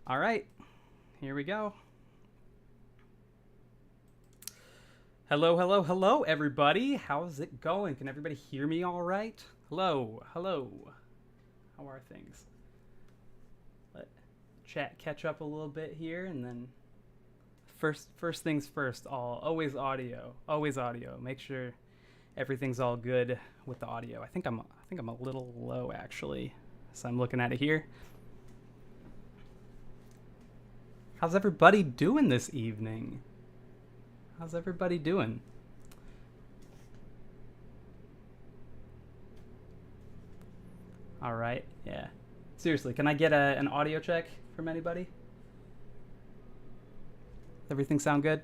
All right, here we go. Hello, hello, hello, everybody. How's it going? Can everybody hear me all right? Hello, hello. How are things? Let chat catch up a little bit here, and then first things first. Always audio, always audio. Make sure everything's all good with the audio. I think I'm a little low actually, so I'm looking at it here. How's everybody doing this evening? How's everybody doing? All right, yeah. Seriously, can I get an audio check from anybody? Everything sound good?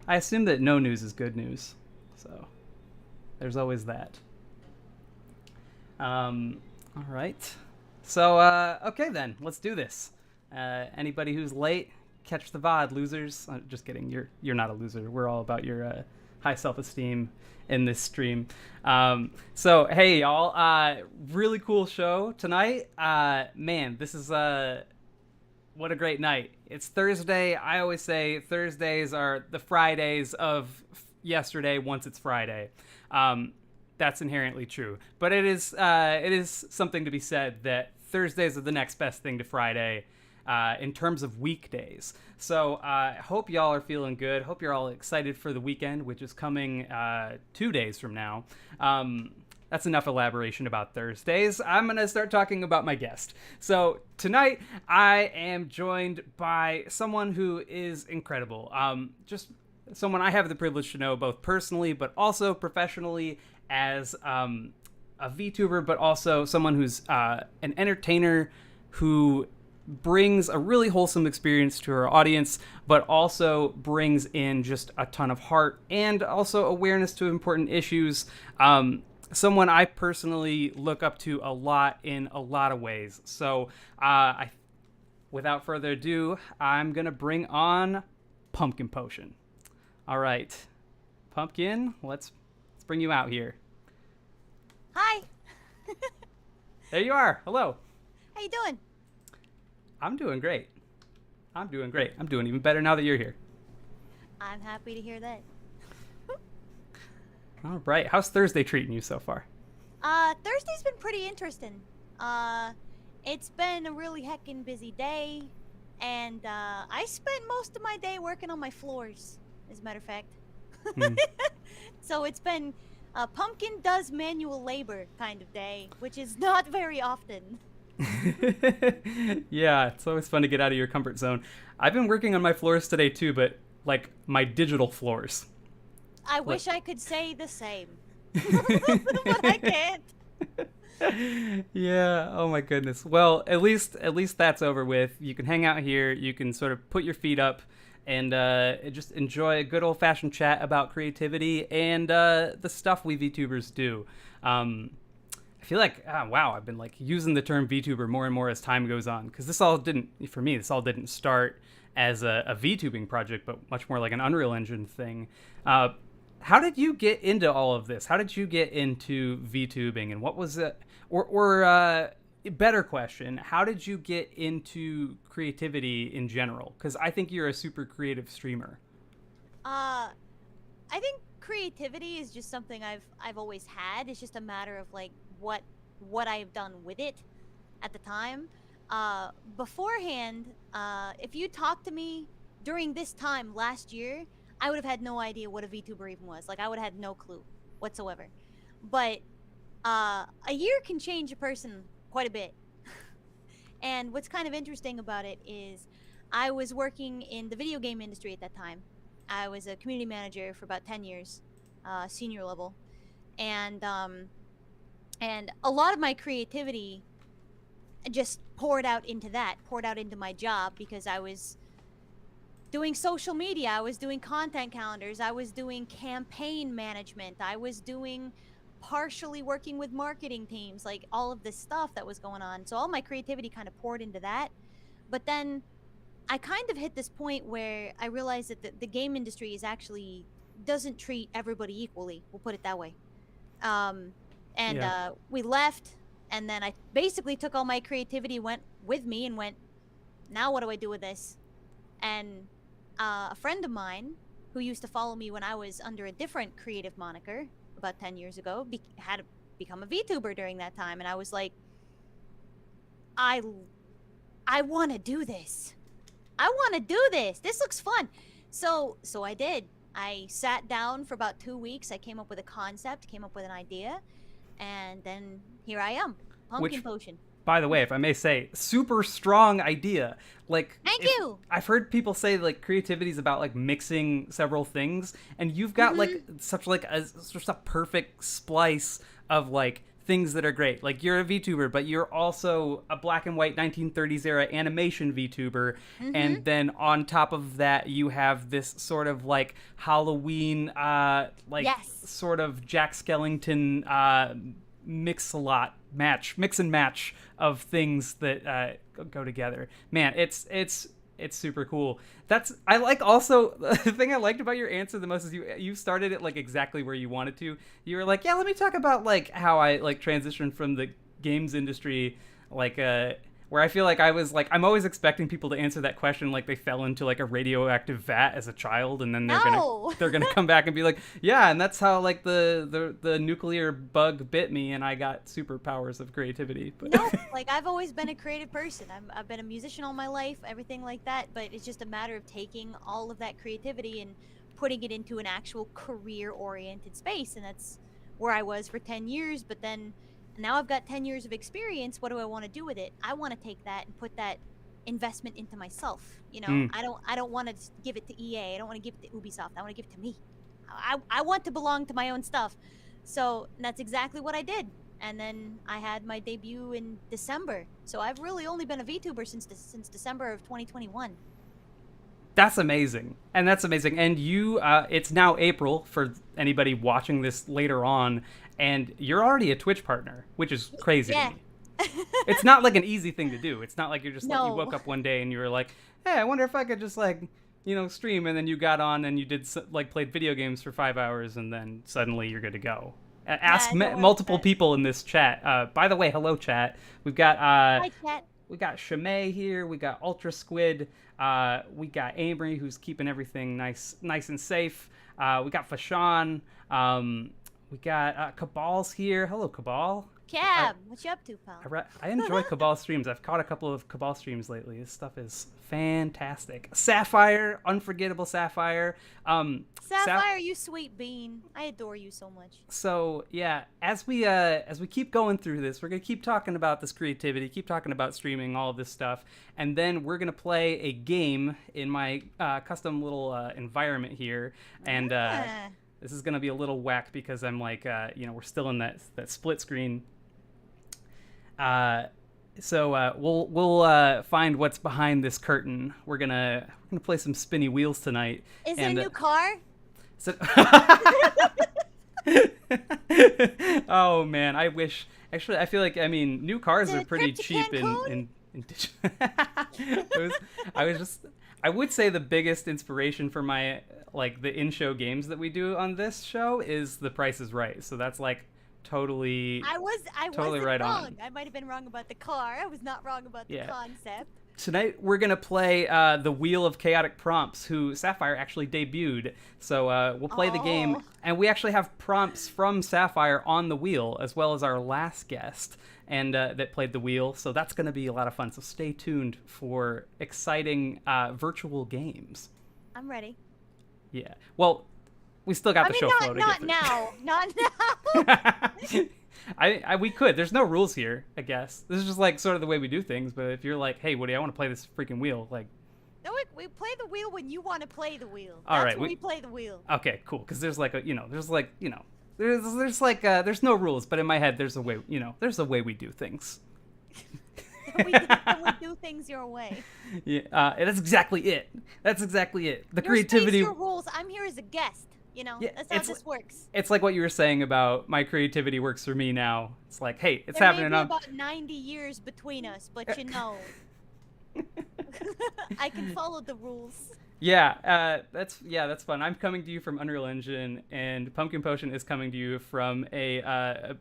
I assume that no news is good news, so there's always that. All right. So, okay then, let's do this. Anybody who's late, catch the VOD, losers. Just kidding, you're not a loser. We're all about your high self-esteem in this stream. So hey y'all, really cool show tonight. Man, this is what a great night. It's Thursday. I always say Thursdays are the Fridays of yesterday once it's Friday. that's inherently true. But it is something to be said that Thursdays are the next best thing to Friday in terms of weekdays. So I hope y'all are feeling good. Hope you're all excited for the weekend, which is coming 2 days from now. That's enough elaboration about Thursdays. I'm going to start talking about my guest. So tonight, I am joined by someone who is incredible. Just someone I have the privilege to know both personally, but also professionally as a VTuber, but also someone who's an entertainer who brings a really wholesome experience to her audience, but also brings in just a ton of heart and also awareness to important issues. Someone I personally look up to a lot in a lot of ways. So without further ado, I'm going to bring on Pumpkin Potion. All right, Pumpkin, let's bring you out here. Hi. There you are. Hello. How you doing? I'm doing great. I'm doing even better now that you're here. I'm happy to hear that. All right. How's Thursday treating you so far? Thursday's been pretty interesting. It's been a really heckin' busy day, and I spent most of my day working on my floors, as a matter of fact. So it's been a pumpkin does manual labor kind of day, which is not very often. Yeah, it's always fun to get out of your comfort zone. I've been working on my floors today too, but like my digital floors. I wish I could say the same, but I can't. Yeah, oh my goodness. Well, at least that's over with. You can hang out here, you can sort of put your feet up and just enjoy a good old-fashioned chat about creativity and the stuff we VTubers do. I feel like, wow, I've been like using the term VTuber more and more as time goes on, because this all didn't start as a VTubing project, but much more like an Unreal Engine thing. How did you get into all of this? How did you get into VTubing, and what was it? Or better question, how did you get into creativity in general? Because I think you're a super creative streamer. I think creativity is just something I've always had. It's just a matter of like what I've done with it at the time. Beforehand, if you talked to me during this time last year, I would have had no idea what a VTuber even was. Like, I would have had no clue whatsoever. But a year can change a person quite a bit. And what's kind of interesting about it is I was working in the video game industry at that time. I was a community manager for about 10 years, senior level. And a lot of my creativity just poured out into my job, because I was doing social media, I was doing content calendars, I was doing campaign management, I was doing partially working with marketing teams, like all of this stuff that was going on. So all my creativity kind of poured into that. But then I kind of hit this point where I realized that the game industry actually doesn't treat everybody equally. We'll put it that way. We left, and then I basically took all my creativity, went with me, and went, now what do I do with this? And a friend of mine who used to follow me when I was under a different creative moniker about 10 years ago had become a VTuber during that time, and I was like, I want to do this. I want to do this. This looks fun. So I did. I sat down for about 2 weeks. I came up with a concept, came up with an idea, and then here I am. Pumpkin Potion. By the way, if I may say, super strong idea. Like, thank you. I've heard people say like creativity is about like mixing several things, and you've got like such a perfect splice of like things that are great. Like, you're a VTuber, but you're also a black and white 1930s era animation VTuber, and then on top of that, you have this sort of like Halloween, sort of Jack Skellington mix and match of things that go together. Man, it's super cool. I like also the thing I liked about your answer the most is you started it like exactly where you wanted to. You were like, yeah, let me talk about like how I like transitioned from the games industry, like where I feel like I was like, I'm always expecting people to answer that question like they fell into like a radioactive vat as a child, and then they're gonna come back and be like, yeah, and that's how like the nuclear bug bit me, and I got superpowers of creativity. But no, like I've always been a creative person. I've been a musician all my life, everything like that. But it's just a matter of taking all of that creativity and putting it into an actual career-oriented space, and that's where I was for 10 years. But then now I've got 10 years of experience. What do I want to do with it? I want to take that and put that investment into myself. You know, I don't want to give it to EA. I don't want to give it to Ubisoft. I want to give it to me. I want to belong to my own stuff. So that's exactly what I did. And then I had my debut in December. So I've really only been a VTuber since December of 2021. That's amazing. And that's amazing. And you, it's now April for anybody watching this later on, and you're already a Twitch partner, which is crazy to me. It's not like an easy thing to do. It's not like you're just like, you woke up one day and you were like, hey, I wonder if I could just like, you know, stream, and then you got on and you did like played video games for 5 hours, and then suddenly you're good to go. Ask multiple people in this chat. By the way, hello chat. We've got Hi chat. We got Shamay here. We got Ultra Squid. We got Amory, who's keeping everything nice and safe. We got Fashawn. We got Cabal's here. Hello, Cabal. Cab, what you up to, pal? I enjoy Cabal streams. I've caught a couple of Cabal streams lately. This stuff is fantastic. Sapphire, unforgettable Sapphire. Sapphire, you sweet bean. I adore you so much. So yeah, as we keep going through this, we're gonna keep talking about this creativity, keep talking about streaming, all of this stuff, and then we're gonna play a game in my custom little environment here, and this is gonna be a little whack because I'm like, we're still in that split screen. So we'll find what's behind this curtain. We're gonna play some spinny wheels tonight. Is it a new car? So oh man, I wish. Actually, I feel like new cars are pretty cheap in I would say the biggest inspiration for my the in-show games that we do on this show is The Price is Right. So that's like totally I wasn't right wrong. on. I might have been wrong about the car. I was not wrong about the concept. Tonight we're gonna play the Wheel of Chaotic Prompts, who Sapphire actually debuted. So we'll play the game, and we actually have prompts from Sapphire on the wheel, as well as our last guest, and that played the wheel. So that's gonna be a lot of fun. So stay tuned for exciting virtual games. I'm ready. Yeah. Well, we still got the show flow to get through. Not now. We could. There's no rules here, I guess. This is just like sort of the way we do things. But if you're like, hey, Woody, I want to play this freaking wheel, like. No, we play the wheel when you want to play the wheel. All right, when we play the wheel. Okay, cool. Because there's like there's no rules, but in my head there's a way. There's a way we do things. we do things your way. Yeah, that's exactly it. The creativity. Your rules. I'm here as a guest. That's how this works. It's like what you were saying about my creativity works for me now. It's like, hey, it's happening. There may be about 90 years between us, but I can follow the rules. Yeah, that's fun. I'm coming to you from Unreal Engine, and Pumpkin Potion is coming to you from a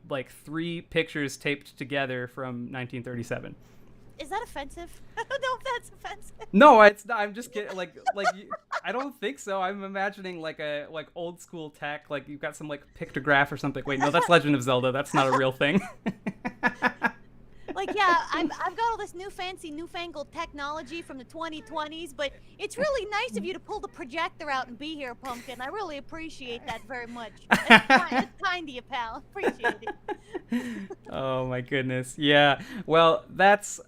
3 pictures taped together from 1937. Is that offensive? I don't know if that's offensive. No, it's not. I'm just kidding. I don't think so. I'm imagining like old school tech. Like you've got some pictograph or something. Wait, no, that's Legend of Zelda. That's not a real thing. I've got all this newfangled technology from the 2020s, but it's really nice of you to pull the projector out and be here, Pumpkin. I really appreciate that very much. It's kind of you, pal. Appreciate it. Oh my goodness. Yeah. Well, that's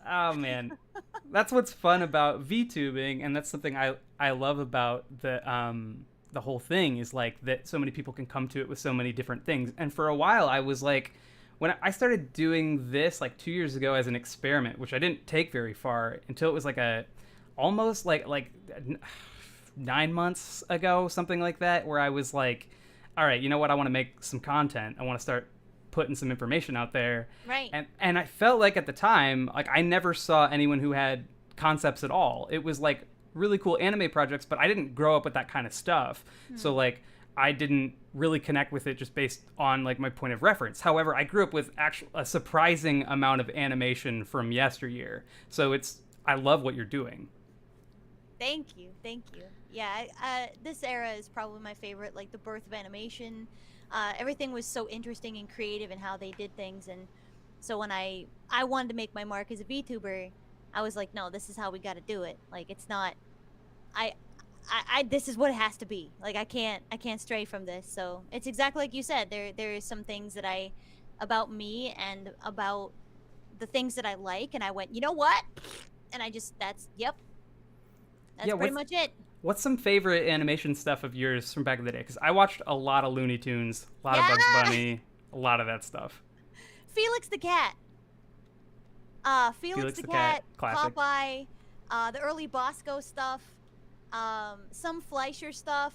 what's fun about VTubing, and that's something I love about the whole thing is that so many people can come to it with so many different things. And for a while I was like, when I started doing this 2 years ago as an experiment, which I didn't take very far until it was almost 9 months ago, something like that, where I was like, all right, you know what? I want to make some content. I want to start putting some information out there. Right. And I felt like at the time, I never saw anyone who had concepts at all. It was really cool anime projects, but I didn't grow up with that kind of stuff. So I didn't really connect with it just based on like my point of reference. However, I grew up with a surprising amount of animation from yesteryear, so I love what you're doing. Thank you, thank you. Yeah, this era is probably my favorite. Like the birth of animation, everything was so interesting and creative in how they did things. And so when I wanted to make my mark as a VTuber, I was like, no, this is how we got to do it. Like it's not, I, this is what it has to be. Like I can't stray from this. So it's exactly like you said. There is some things that about me and about the things that I like, and I went, you know what? And I just yep. That's pretty much it. What's some favorite animation stuff of yours from back in the day? Because I watched a lot of Looney Tunes, a lot of Bugs Bunny, a lot of that stuff. Felix the Cat. Felix the Cat, classic. Popeye, the early Bosco stuff, some Fleischer stuff.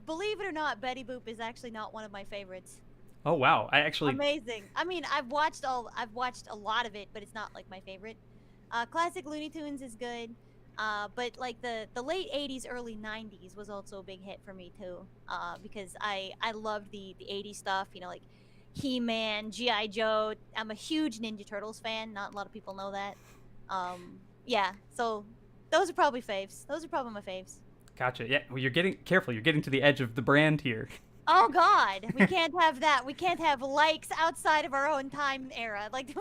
Believe it or not, Betty Boop is actually not one of my favorites. Oh wow, I actually amazing. I mean, I've watched a lot of it, but it's not like my favorite. Classic Looney Tunes is good. But like the late 80s, early 90s was also a big hit for me too. Because I loved the 80s stuff, you know, like He-Man, G.I. Joe. I'm a huge Ninja Turtles fan. Not a lot of people know that. Yeah, so those are probably faves. Those are probably my faves. Gotcha. Yeah, well, you're getting careful. You're getting to the edge of the brand here. Oh God, we can't have that. We can't have likes outside of our own time era. Like,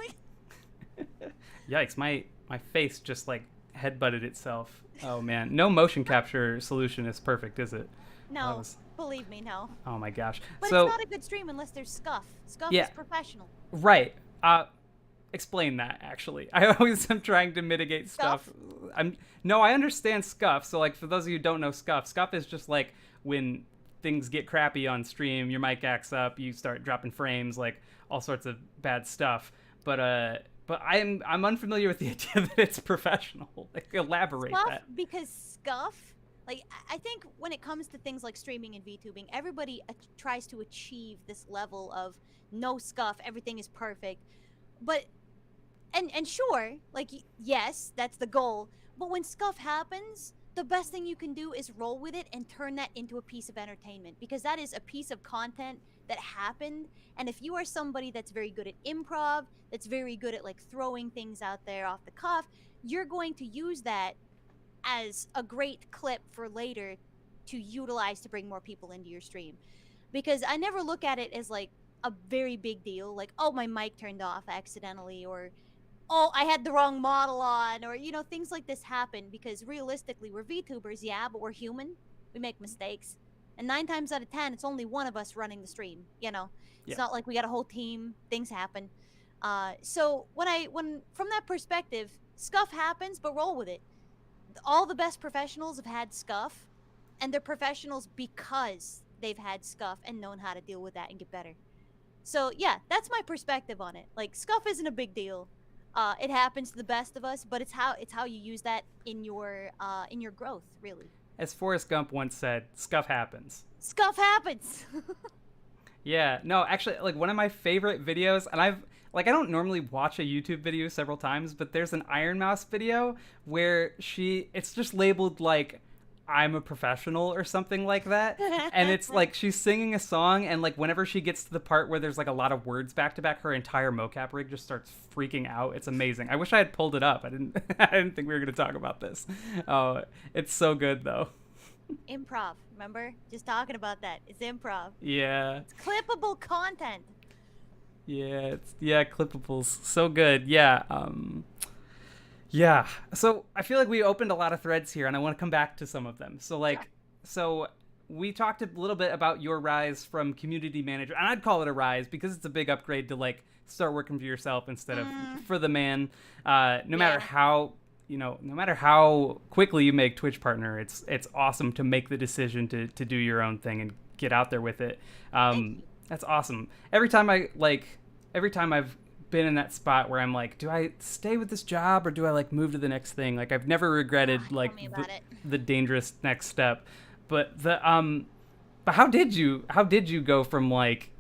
yikes! My face just like headbutted itself. Oh man, no motion capture solution is perfect, is it? No, believe me, no. Oh my gosh. But so, it's not a good stream unless there's scuff. Scuff is professional. Right. Explain that, actually. I always am trying to mitigate stuff. I understand scuff. So like for those of you who don't know scuff is just like when things get crappy on stream, your mic acts up, you start dropping frames, like all sorts of bad stuff. But I'm unfamiliar with the idea that it's professional. Like, elaborate scuff, that. Because scuff, like I think when it comes to things like streaming and VTubing, everybody tries to achieve this level of no scuff, everything is perfect. But and sure, like yes, that's the goal. But when scuff happens, the best thing you can do is roll with it and turn that into a piece of entertainment, because that is a piece of content that happened. And if you are somebody that's very good at improv, that's very good at like throwing things out there off the cuff, you're going to use that as a great clip for later to utilize to bring more people into your stream. Because I never look at it as like a very big deal, like, oh, my mic turned off accidentally, or oh, I had the wrong model on, or, you know, things like this happen because realistically, we're VTubers, yeah, but we're human. We make mistakes. And 9 times out of 10, it's only one of us running the stream, you know? It's not like we got a whole team, things happen. So when from that perspective, scuff happens, but roll with it. All the best professionals have had scuff, and they're professionals because they've had scuff and known how to deal with that and get better. So yeah, that's my perspective on it. Like, scuff isn't a big deal. It happens to the best of us, but it's how you use that in your growth, really. As Forrest Gump once said, scuff happens. Scuff happens. Yeah, no, actually, like one of my favorite videos, and I don't normally watch a YouTube video several times, but there's an Iron Mouse video where it's just labeled like, I'm a professional or something like that. And it's like she's singing a song, and like whenever she gets to the part where there's like a lot of words back to back, her entire mocap rig just starts freaking out. It's amazing. I wish I had pulled it up. I didn't think we were going to talk about this. Oh, it's so good though. Improv, remember? Just talking about that. It's improv. Yeah. It's clippable content. Yeah, clippables. So good. Yeah. Yeah. So I feel like we opened a lot of threads here, and I want to come back to some of them. So we talked a little bit about your rise from community manager, and I'd call it a rise because it's a big upgrade to like start working for yourself instead of for the man. No matter how quickly you make Twitch partner, it's awesome to make the decision to do your own thing and get out there with it. That's awesome. Every time I've been in that spot where I'm like, do I stay with this job or do I like move to the next thing? Like, I've never regretted like the dangerous next step. But how did you go from like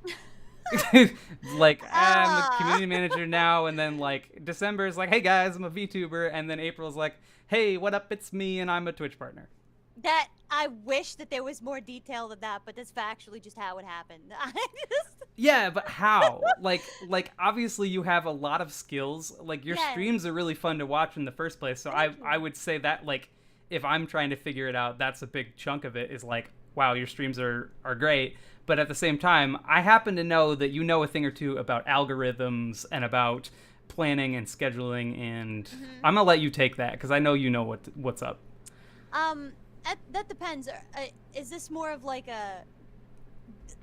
like I'm a community manager now, and then like December is like, hey guys, I'm a VTuber, and then April is like, hey, what up, it's me and I'm a Twitch partner? That I wish that there was more detail than that, but that's factually just how it happened. I just, Yeah, but how? Like obviously you have a lot of skills. Like your yeah, streams are really fun to watch in the first place. So thank I you. would say that like if I'm trying to figure it out, that's a big chunk of it is like wow, your streams are great. But at the same time, I happen to know that you know a thing or two about algorithms and about planning and scheduling and Hmm. I'm going to let you take that cuz I know you know what's up. Um, that depends. Is this more of like a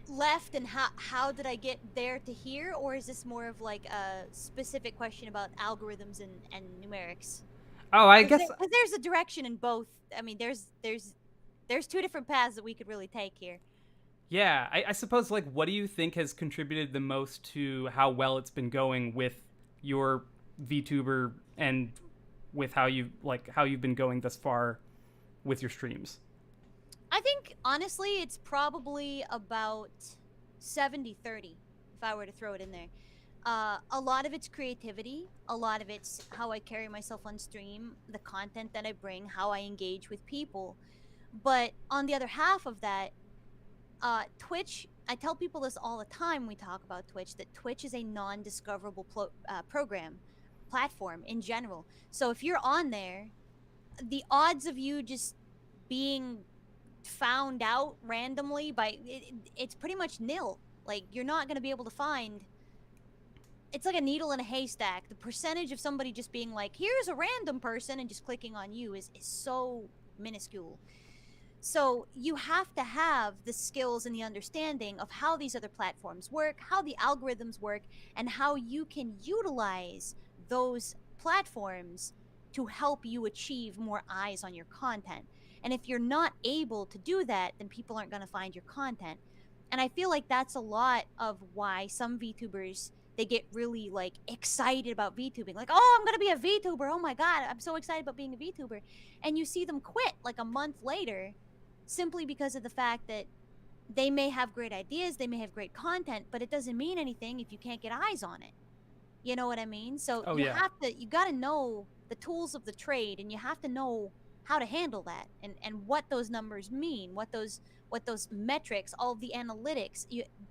left and how did I get there to here, or is this more of like a specific question about algorithms and numerics? Oh, I Because guess there's a direction in both. I mean, there's two different paths that we could really take here. yeah, I suppose like what do you think has contributed the most to how well it's been going with your VTuber and with how you've been going thus far with your streams? I think honestly, it's probably about 70-30 if I were to throw it in there. A lot of it's creativity, a lot of it's how I carry myself on stream, the content that I bring, how I engage with people. But on the other half of that, Twitch, I tell people this all the time when we talk about Twitch, that Twitch is a non discoverable program, platform in general. So if you're on there, the odds of you just being found out randomly it's pretty much nil. Like you're not going to be able to find, it's like a needle in a haystack. The percentage of somebody just being like, here's a random person and just clicking on you is so minuscule. So you have to have the skills and the understanding of how these other platforms work, how the algorithms work, and how you can utilize those platforms to help you achieve more eyes on your content. And if you're not able to do that, then people aren't going to find your content. And I feel like that's a lot of why some VTubers, they get really like excited about VTubing. Like, "Oh, I'm going to be a VTuber. Oh my god, I'm so excited about being a VTuber." And you see them quit like a month later simply because of the fact that they may have great ideas, they may have great content, but it doesn't mean anything if you can't get eyes on it. You know what I mean? So Oh yeah. you got to know the tools of the trade, and you have to know how to handle that, and what those numbers mean, what those metrics, all of the analytics,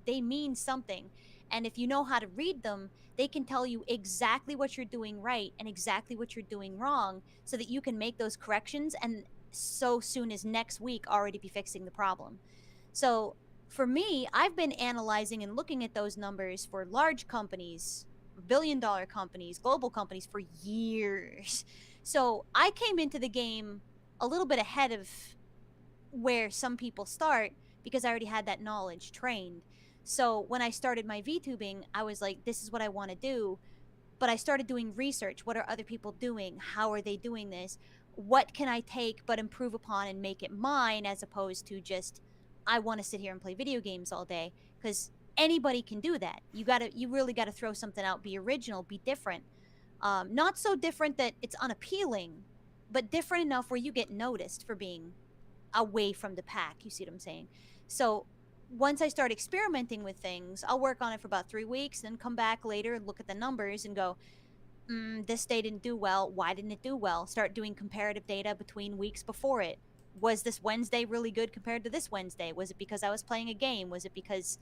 they mean something. And if you know how to read them, they can tell you exactly what you're doing right and exactly what you're doing wrong so that you can make those corrections and so soon as next week already be fixing the problem. So for me, I've been analyzing and looking at those numbers for large companies, billion-dollar companies, global companies for years. So I came into the game a little bit ahead of where some people start because I already had that knowledge trained. So when I started my VTubing, I was like, this is what I want to do. But I started doing research. What are other people doing? How are they doing this? What can I take but improve upon and make it mine, as opposed to just, I want to sit here and play video games all day? Because anybody can do that. You really gotta throw something out, be original, be different. Not so different that it's unappealing, but different enough where you get noticed for being away from the pack. You see what I'm saying? So once I start experimenting with things, I'll work on it for about 3 weeks, then come back later and look at the numbers and go, this day didn't do well. Why didn't it do well? Start doing comparative data between weeks before it. Was this Wednesday really good compared to this Wednesday? Was it because I was playing a game? Was it because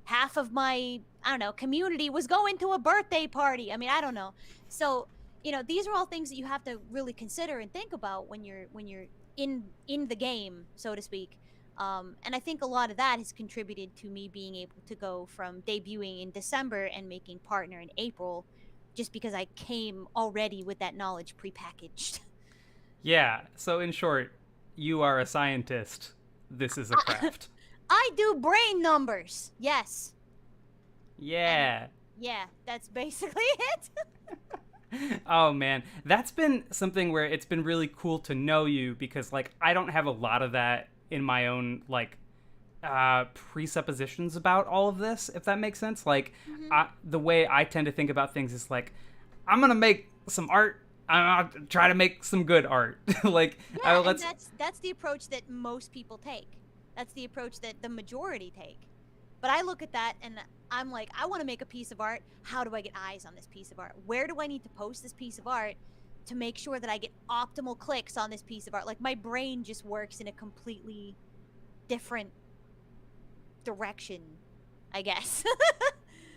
half of my, I don't know, community was going to a birthday party? I mean, I don't know. So, these are all things that you have to really consider and think about when you're in the game, so to speak. And I think a lot of that has contributed to me being able to go from debuting in December and making partner in April, just because I came already with that knowledge prepackaged. Yeah. So in short, you are a scientist. This is a craft. I do brain numbers. Yes. And Yeah. yeah, that's basically it. Oh man, that's been something where it's been really cool to know you because like I don't have a lot of that in my own like presuppositions about all of this, if that makes sense. Like Hmm. the way I tend to think about things is like I'm gonna make some art. I'm gonna try to make some good art. Like Yeah, and let's that's the approach that most people take. That's the approach that the majority take. But I look at that and I'm like, I want to make a piece of art. How do I get eyes on this piece of art? Where do I need to post this piece of art to make sure that I get optimal clicks on this piece of art. Like my brain just works in a completely different direction, I guess.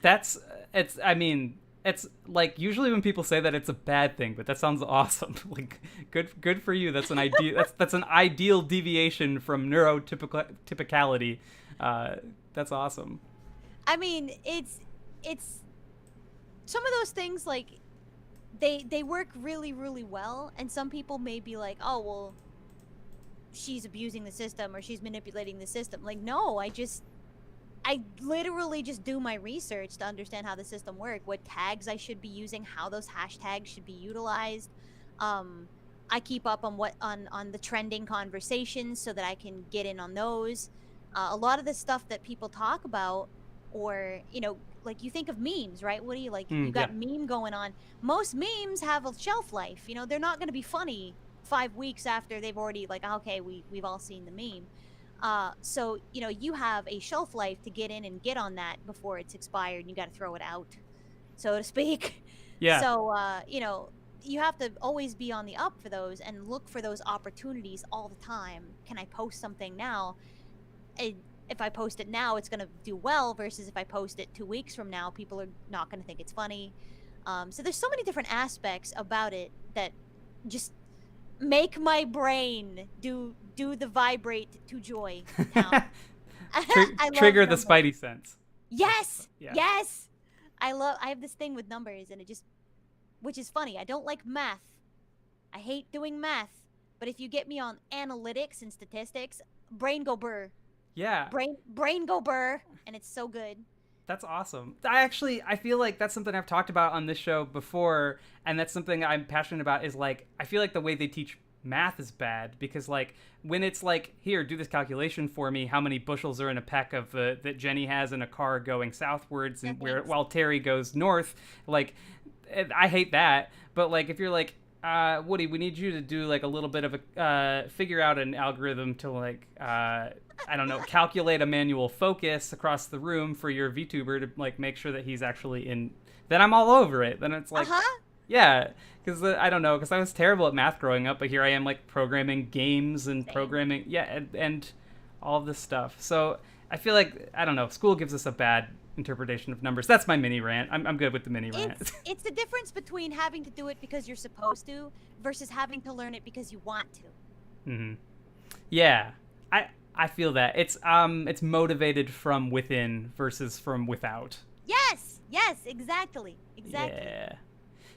I mean, it's like usually when people say that it's a bad thing, but that sounds awesome. Like good for you. That's an ideal that's an ideal deviation from neurotypicality. That's awesome. I mean, it's some of those things, like they work really really well, and some people may be like, oh well, she's abusing the system or she's manipulating the system. Like, no, I literally just do my research to understand how the system works, what tags I should be using, how those hashtags should be utilized. I keep up on on the trending conversations so that I can get in on those. A lot of the stuff that people talk about, or like you think of memes, right? What do you like? You got meme going on. Most memes have a shelf life. They're not going to be funny 5 weeks after they've already like, okay, we've all seen the meme. So you have a shelf life to get in and get on that before it's expired, and you got to throw it out, so to speak. Yeah. So you have to always be on the up for those and look for those opportunities all the time. Can I post something now? If I post it now, it's gonna do well, versus if I post it 2 weeks from now, people are not gonna think it's funny. So there's so many different aspects about it that just make my brain do the vibrate to joy now. Trigger the spidey sense. Yes. Yeah. Yes. I have this thing with numbers, and which is funny. I don't like math. I hate doing math. But if you get me on analytics and statistics, brain go burr. Yeah. Brain go burr, and it's so good. That's awesome. I feel like that's something I've talked about on this show before, and that's something I'm passionate about, is like, I feel like the way they teach math is bad, because like when it's like, here, do this calculation for me, how many bushels are in a peck of that Jenny has in a car going southwards, and while Terry goes north, like, I hate that. But like, if you're like, Woody, we need you to do like a little bit of a figure out an algorithm to like I don't know, calculate a manual focus across the room for your VTuber to like make sure that he's actually in, then I'm all over it. Then it's like, yeah, because I don't know, because I was terrible at math growing up, but here I am like programming games and programming, and all of this stuff. So I feel like, I don't know, school gives us a bad interpretation of numbers. That's my mini rant. I'm good with the mini rant. It's the difference between having to do it because you're supposed to versus having to learn it because you want to. Mm-hmm. Yeah, I feel that it's motivated from within versus from without. Yes, exactly.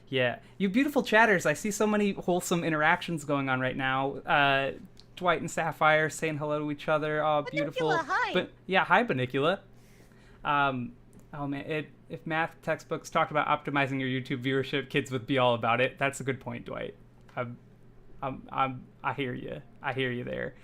Yeah. You beautiful chatters. I see so many wholesome interactions going on right now. Dwight and Sapphire saying hello to each other. Oh, beautiful. Banicula, hi. But yeah, hi, Banicula. Oh man, if math textbooks talked about optimizing your YouTube viewership, kids would be all about it. That's a good point, Dwight. I hear you. I hear you there.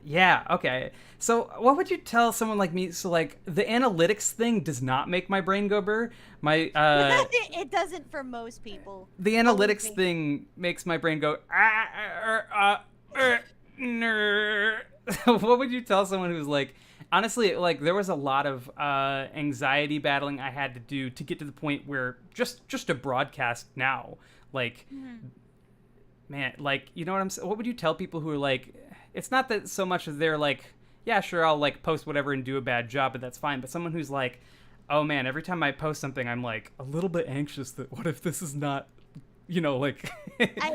Yeah, okay. So what would you tell someone like me? So like, the analytics thing does not make my brain go burr. It doesn't for most people. The analytics thing makes my brain go What would you tell someone who's like, honestly, like, there was a lot of anxiety battling I had to do to get to the point where just to broadcast now, like, man, like, you know what I'm saying? What would you tell people who are like, it's not that so much as they're like, yeah, sure, I'll like post whatever and do a bad job, but that's fine. But someone who's like, oh man, every time I post something, I'm like a little bit anxious that what if this is not, like,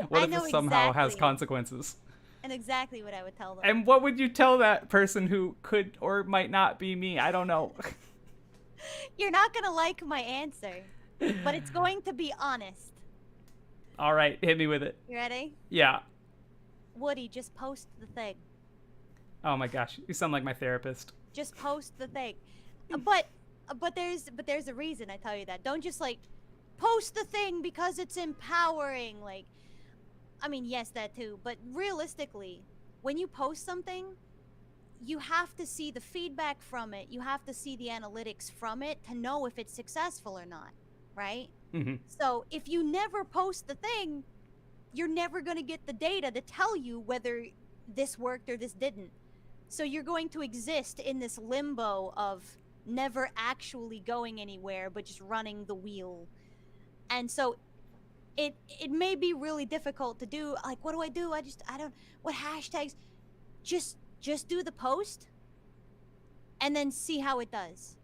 what if this somehow has consequences? And exactly what I would tell them. And what would you tell that person who could or might not be me? I don't know. You're not going to like my answer, but it's going to be honest. All right, hit me with it. You ready? Yeah. Woody, just post the thing. Oh my gosh, you sound like my therapist. Just post the thing. But there's a reason I tell you that. Don't just like post the thing because it's empowering. Like, I mean, yes, that too. But realistically, when you post something, you have to see the feedback from it. You have to see the analytics from it to know if it's successful or not, right? Mm-hmm. So if you never post the thing, you're never going to get the data to tell you whether this worked or this didn't. So you're going to exist in this limbo of never actually going anywhere, but just running the wheel. And so it may be really difficult to do. Like, what do I do? I don't, what hashtags? Just do the post and then see how it does.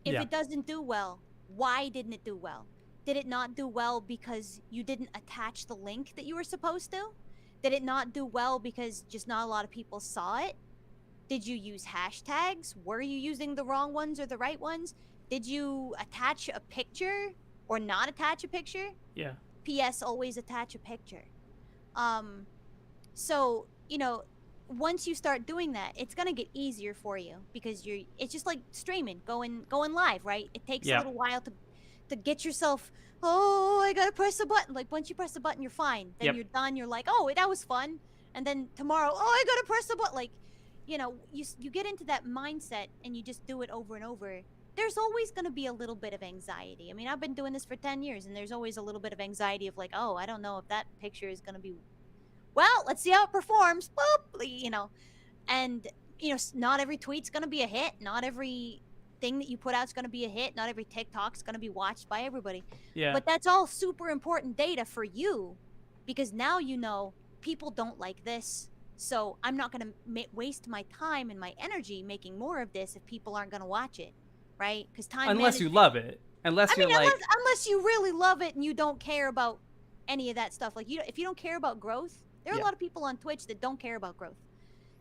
If Yeah. it doesn't do well, why didn't it do well? Did it not do well because you didn't attach the link that you were supposed to? Did it not do well because just not a lot of people saw it? Did you use hashtags? Were you using the wrong ones or the right ones? Did you attach a picture or not attach a picture? Yeah. P.S. Always attach a picture. So, once you start doing that, it's gonna get easier for you because it's just like streaming, going live, right? It takes a Yeah. little while to get yourself, oh, I gotta press the button. Like, once you press the button, you're fine. Then Yep. you're done. You're like, oh, that was fun. And then tomorrow, oh, I gotta press the button. Like, you get into that mindset and you just do it over and over. There's always going to be a little bit of anxiety. I mean, I've been doing this for 10 years and there's always a little bit of anxiety of like, oh, I don't know if that picture is going to be, well, let's see how it performs. Boop, and, not every tweet's going to be a hit. Not every thing that you put out is going to be a hit. Not every TikTok's going to be watched by everybody. Yeah. But that's all super important data for you because now people don't like this. So I'm not going to waste my time and my energy making more of this if people aren't going to watch it, right? Because Unless you love it. Unless you're like... Unless you really love it and you don't care about any of that stuff. Like, if you don't care about growth, there are a lot of people on Twitch that don't care about growth.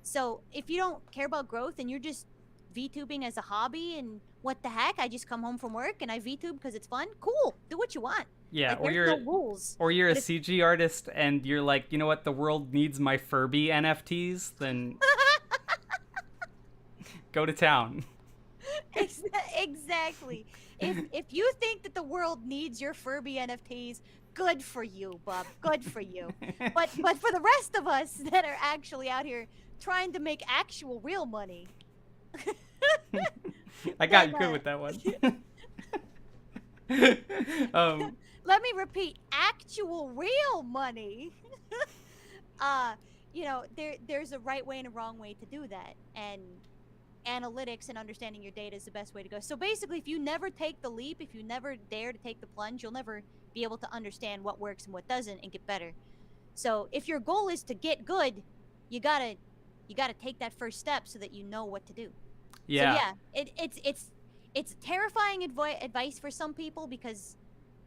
So if you don't care about growth and you're just VTubing as a hobby and what the heck, I just come home from work and I VTube because it's fun, cool. Do what you want. Yeah, like, there's no rules. Or you're a CG artist and you're like, you know what, the world needs my Furby NFTs, then go to town. Exactly. If you think that the world needs your Furby NFTs, good for you, Bob. Good for you. But for the rest of us that are actually out here trying to make actual real money. I got good with that one. Let me repeat, actual real money. There's a right way and a wrong way to do that. And analytics and understanding your data is the best way to go. So basically, if you never take the leap, if you never dare to take the plunge, you'll never be able to understand what works and what doesn't and get better. So if your goal is to get good, you gotta take that first step so that you know what to do. Yeah. So yeah, it's terrifying advice for some people because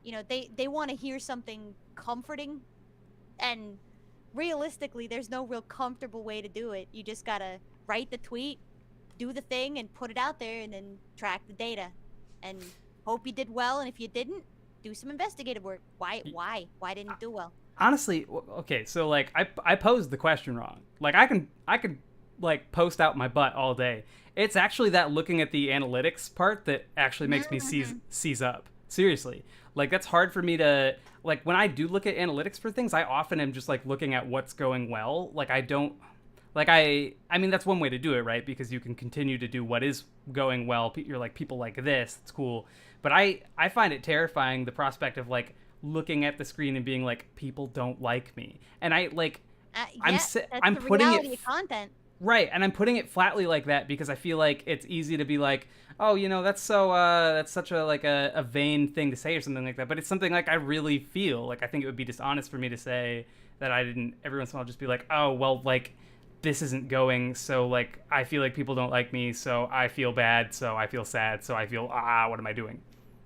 they want to hear something comforting, and realistically there's no real comfortable way to do it. You just gotta write the tweet, do the thing, and put it out there, and then track the data and hope you did well. And if you didn't, do some investigative work. Why didn't it do well? Honestly, okay, so like I posed the question wrong. Like I could like post out my butt all day. It's actually that looking at the analytics part that actually makes me seize up. Seriously. Like, that's hard for me to, like, when I do look at analytics for things, I often am just, like, looking at what's going well. Like, I don't, like, I mean, that's one way to do it, right? Because you can continue to do what is going well. You're like, people like this, it's cool. But I find it terrifying, the prospect of, like, looking at the screen and being like, people don't like me. And I, like, I'm putting it... of content. Right, and I'm putting it flatly like that because I feel like it's easy to be like, oh, that's such a like a vain thing to say or something like that. But it's something like I really feel. Like, I think it would be dishonest for me to say that I didn't every once in a while just be like, oh, well, like, this isn't going, so like I feel like people don't like me, so I feel bad, so I feel sad, so I feel what am I doing?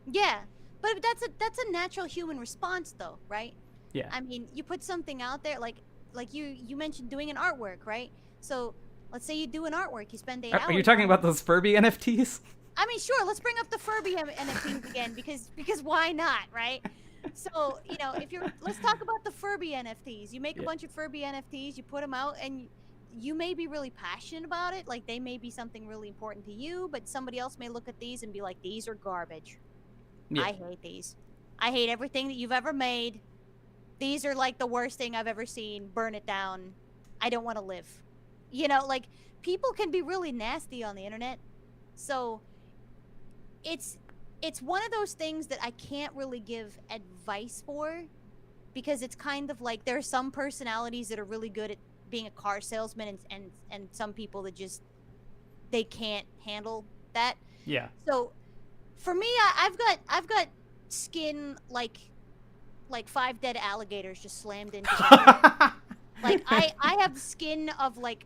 Yeah, but that's a natural human response though, right? Yeah. I mean, you put something out there like you mentioned doing an artwork, right? So let's say you do an artwork, you spend 8 hours. Are you talking about those Furby NFTs? I mean, sure. Let's bring up the Furby NFTs again because why not, right? So let's talk about the Furby NFTs. You make a bunch of Furby NFTs, you put them out, and you may be really passionate about it. Like, they may be something really important to you, but somebody else may look at these and be like, "These are garbage. Yeah. I hate these. I hate everything that you've ever made. These are like the worst thing I've ever seen. Burn it down. I don't want to live." Like, people can be really nasty on the internet. So it's one of those things that I can't really give advice for, because it's kind of like there are some personalities that are really good at being a car salesman and some people that just, they can't handle that. Yeah. So for me, I've got skin like like 5 dead alligators just slammed in together. Like I have the skin of like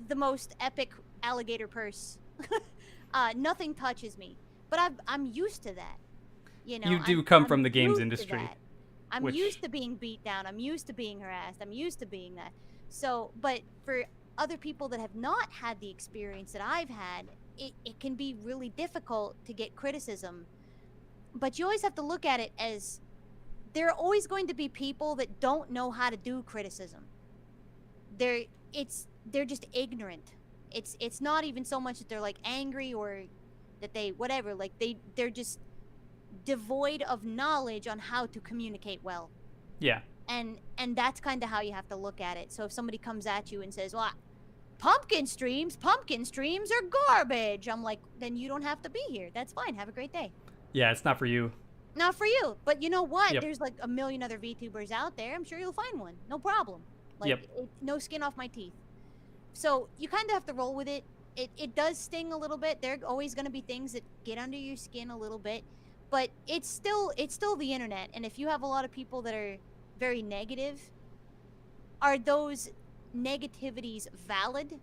the most epic alligator purse. Nothing touches me, but I'm used to that. You know, You do come I'm from the games used to industry, that. I'm which used to being beat down. I'm used to being harassed. I'm used to being that. So, but for other people that have not had the experience that I've had, it can be really difficult to get criticism. But you always have to look at it as there are always going to be people that don't know how to do criticism. They're they're just ignorant. It's not even so much that they're like angry or that they whatever, like they're just devoid of knowledge on how to communicate well. yeah. And that's kind of how you have to look at it. So if somebody comes at you and says, "Well, pumpkin streams are garbage," I'm like, then you don't have to be here. That's fine. Have a great day. Yeah, it's not for you. Not for you. But you know what? Yep. There's like a million other VTubers out there. I'm sure you'll find one. No problem. Like, Yep. no skin off my teeth. So you kind of have to roll with it. It does sting a little bit. There are always going to be things that get under your skin a little bit. But it's still the internet. And if you have a lot of people that are very negative, are those negativities valid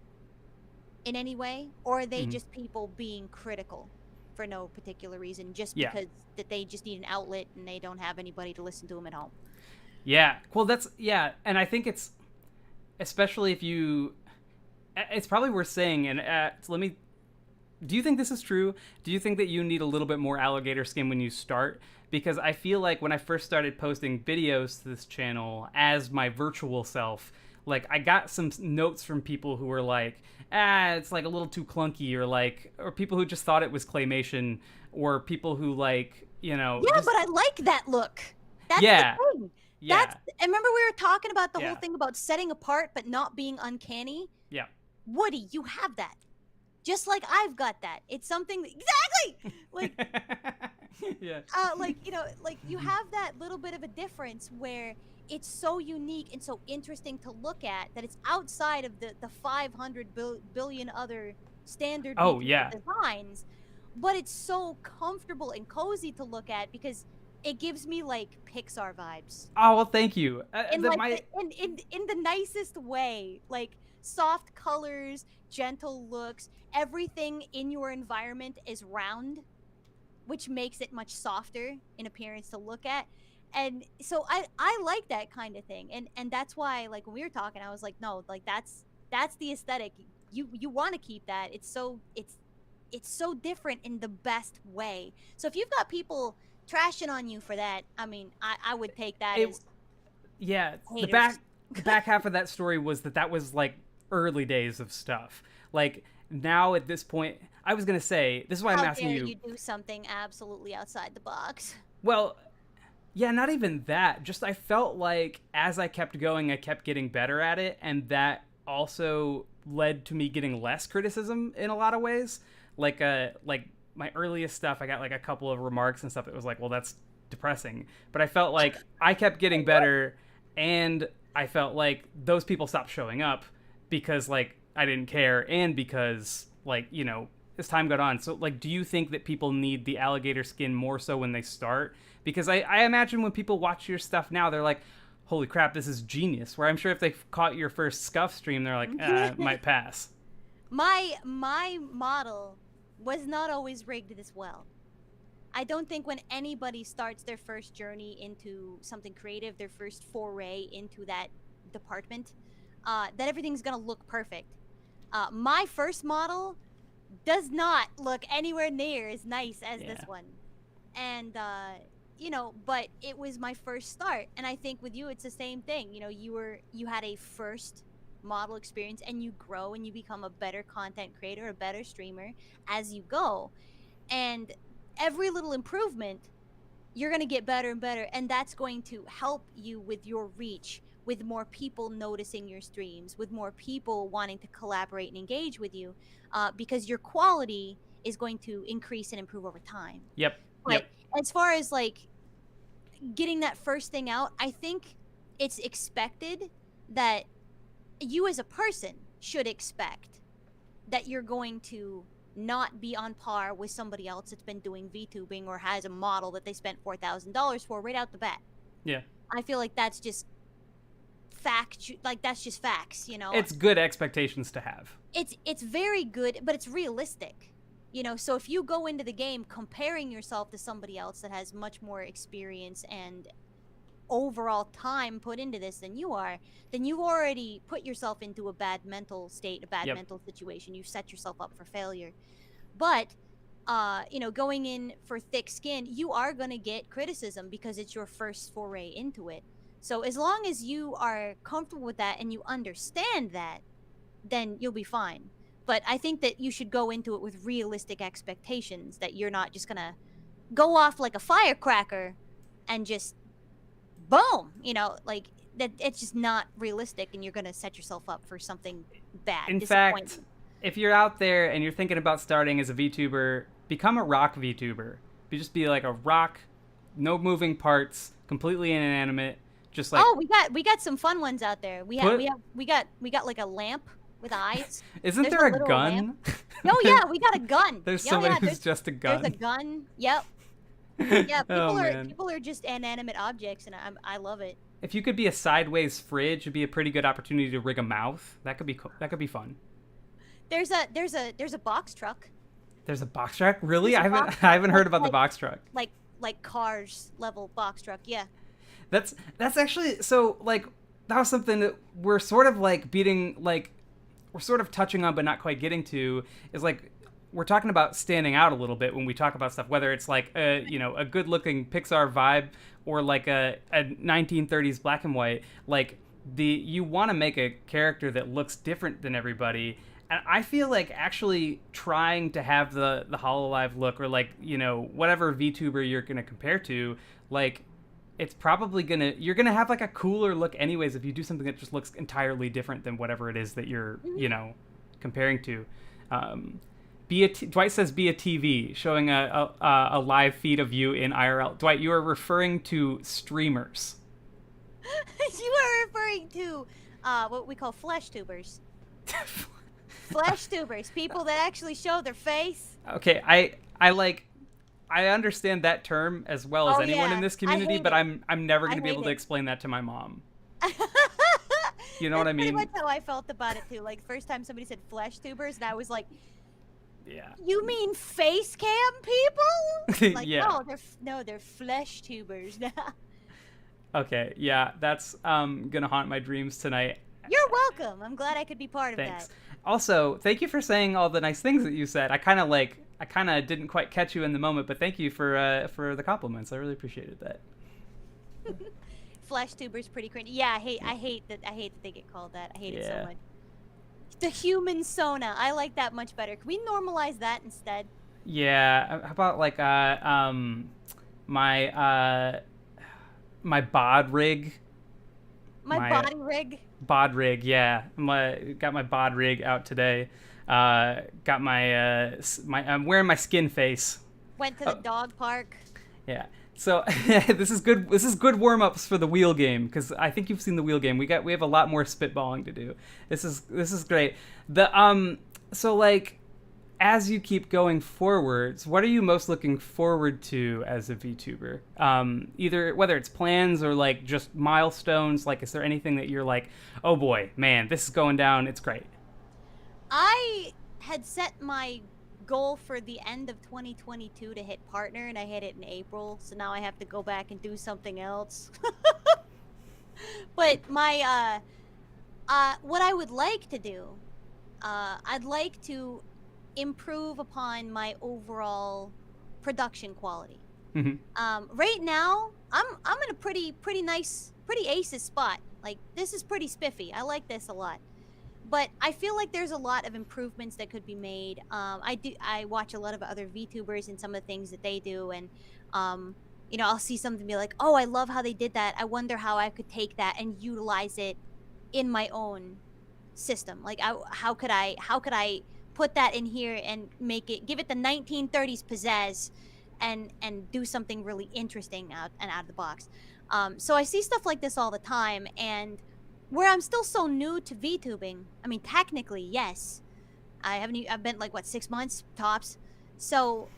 in any way? Or are they just people being critical for no particular reason, just because that they just need an outlet and they don't have anybody to listen to them at home? Yeah. Well, and I think it's, especially if you, it's probably worth saying, and so do you think this is true? Do you think that you need a little bit more alligator skin when you start? Because I feel like when I first started posting videos to this channel as my virtual self, like I got some notes from people who were like, it's like a little too clunky, or people who just thought it was claymation, or people who like, Yeah, but I like that look. That's the thing. Yeah. I remember we were talking about the whole Yeah. thing about setting apart but not being uncanny. Yeah. Woody, you have that. Just like I've got that. It's something exactly like Yeah. like, you know, like you have that little bit of a difference where it's so unique and so interesting to look at that it's outside of the 500 billion other standard designs, but it's so comfortable and cozy to look at because it gives me like Pixar vibes. Oh, well, thank you. In the nicest way, like soft colors, gentle looks, everything in your environment is round, which makes it much softer in appearance to look at. And so I like that kind of thing. And that's why, like, when we were talking, I was like, no, like that's the aesthetic. You want to keep that. It's so different in the best way. So if you've got people trashing on you for that, I mean, I would take that as yeah. haters. The back half of that story was that was like early days of stuff. Like now at this point, I was gonna say, this is why I'm asking How you. dare you do something absolutely outside the box? Well, yeah, not even that. Just I felt like as I kept going, I kept getting better at it, and that also led to me getting less criticism in a lot of ways. Like my earliest stuff, I got like a couple of remarks and stuff that was like, well, that's depressing. But I felt like I kept getting better, and I felt like those people stopped showing up because like I didn't care, and because like, you know, as time got on. So like, do you think that people need the alligator skin more so when they start? Because I imagine when people watch your stuff now, they're like, holy crap, this is genius. Where I'm sure if they caught your first scuff stream, they're like, might pass. My model was not always rigged this well. I don't think when anybody starts their first journey into something creative, their first foray into that department, that everything's gonna look perfect. My first model does not look anywhere near as nice as this one. And, you know, but it was my first start. And I think with you, it's the same thing. You know, you had a first model experience and you grow and you become a better content creator, a better streamer as you go. And every little improvement, you're going to get better and better. And that's going to help you with your reach, with more people noticing your streams, with more people wanting to collaborate and engage with you, because your quality is going to increase and improve over time. Yep. But as far as like getting that first thing out, I think it's expected that you as a person should expect that you're going to not be on par with somebody else that's been doing VTubing or has a model that they spent $4,000 for right out the bat. Yeah. I feel like that's just fact, like that's just facts, you know. It's good expectations to have. It's very good, but it's realistic. You know, so if you go into the game comparing yourself to somebody else that has much more experience and overall time put into this than you are, then you've already put yourself into a bad mental state, a bad Yep. mental situation. You've set yourself up for failure. But you know, going in for thick skin, you are going to get criticism because it's your first foray into it. So as long as you are comfortable with that and you understand that, then you'll be fine. But I think that you should go into it with realistic expectations, that you're not just going to go off like a firecracker and just boom, you know, like that. It's just not realistic, and you're going to set yourself up for something bad. In fact, if you're out there and you're thinking about starting as a VTuber, become a rock VTuber. You just be like a rock, no moving parts, completely inanimate, just like. Oh, we got some fun ones out there. We got like a lamp with eyes. Isn't there a gun? Lamp. No, yeah, we got a gun. There's somebody who's just a gun. There's a gun. Yep. Yeah, Oh, people are just inanimate objects, and I love it. If you could be a sideways fridge, it'd be a pretty good opportunity to rig a mouth. That could be cool. That could be fun. There's a box truck. There's a box truck? Really? I haven't heard about the box truck. Like Cars level box truck. Yeah. That's actually, so like that was something that we're sort of like beating, like we're sort of touching on but not quite getting to, is like we're talking about standing out a little bit when we talk about stuff, whether it's like a, you know, a good looking Pixar vibe or like a 1930s black and white. Like you want to make a character that looks different than everybody. And I feel like actually trying to have the HoloLive look, or like, you know, whatever VTuber you're going to compare to, like it's probably you're gonna have like a cooler look anyways if you do something that just looks entirely different than whatever it is that you're, you know, comparing to. Dwight says be a TV, showing a live feed of you in IRL. Dwight, you are referring to streamers. You are referring to what we call flesh tubers. Flesh tubers, people that actually show their face. Okay, I understand that term as well as anyone in this community, but I'm never going to be able to explain that to my mom. You know what I mean? Pretty much how I felt about it too. Like first time somebody said flesh tubers, and I was like, yeah. You mean face cam people? Like, yeah. They're flesh tubers now. Okay, yeah, that's gonna haunt my dreams tonight. You're welcome. I'm glad I could be part of that. Also, thank you for saying all the nice things that you said. I kind of didn't quite catch you in the moment, but thank you for the compliments. I really appreciated that. Flesh tubers pretty cringy. Yeah, I hate that they get called that. I hate it so much. The human sona. I like that much better. Can we normalize that instead? Yeah. How about like my bod rig? My body rig? Bod rig, yeah. Got my bod rig out today. Got my I'm wearing my skin face. Went to the dog park. Yeah. So this is good. This is good warm ups for the wheel game, because I think you've seen the wheel game. We have a lot more spitballing to do. This is great. So like, as you keep going forwards, what are you most looking forward to as a VTuber? Either whether it's plans or like just milestones. Like, is there anything that you're like, oh boy, man, this is going down. It's great. I had set my goal for the end of 2022 to hit partner, and I hit it in April, so now I have to go back and do something else. But my what I would like to do, I'd like to improve upon my overall production quality. Mm-hmm. Right now I'm in a pretty nice, pretty aces spot. Like, this is pretty spiffy. I like this a lot. But I feel like there's a lot of improvements that could be made. I watch a lot of other VTubers and some of the things that they do, and you know, I'll see something and be like, oh, I love how they did that. I wonder how I could take that and utilize it in my own system. Like, how could I put that in here and give it the 1930s pizzazz and do something really interesting out of the box. So I see stuff like this all the time, and where I'm still so new to VTubing, I mean, technically, yes. I've been like, what, 6 months tops? So,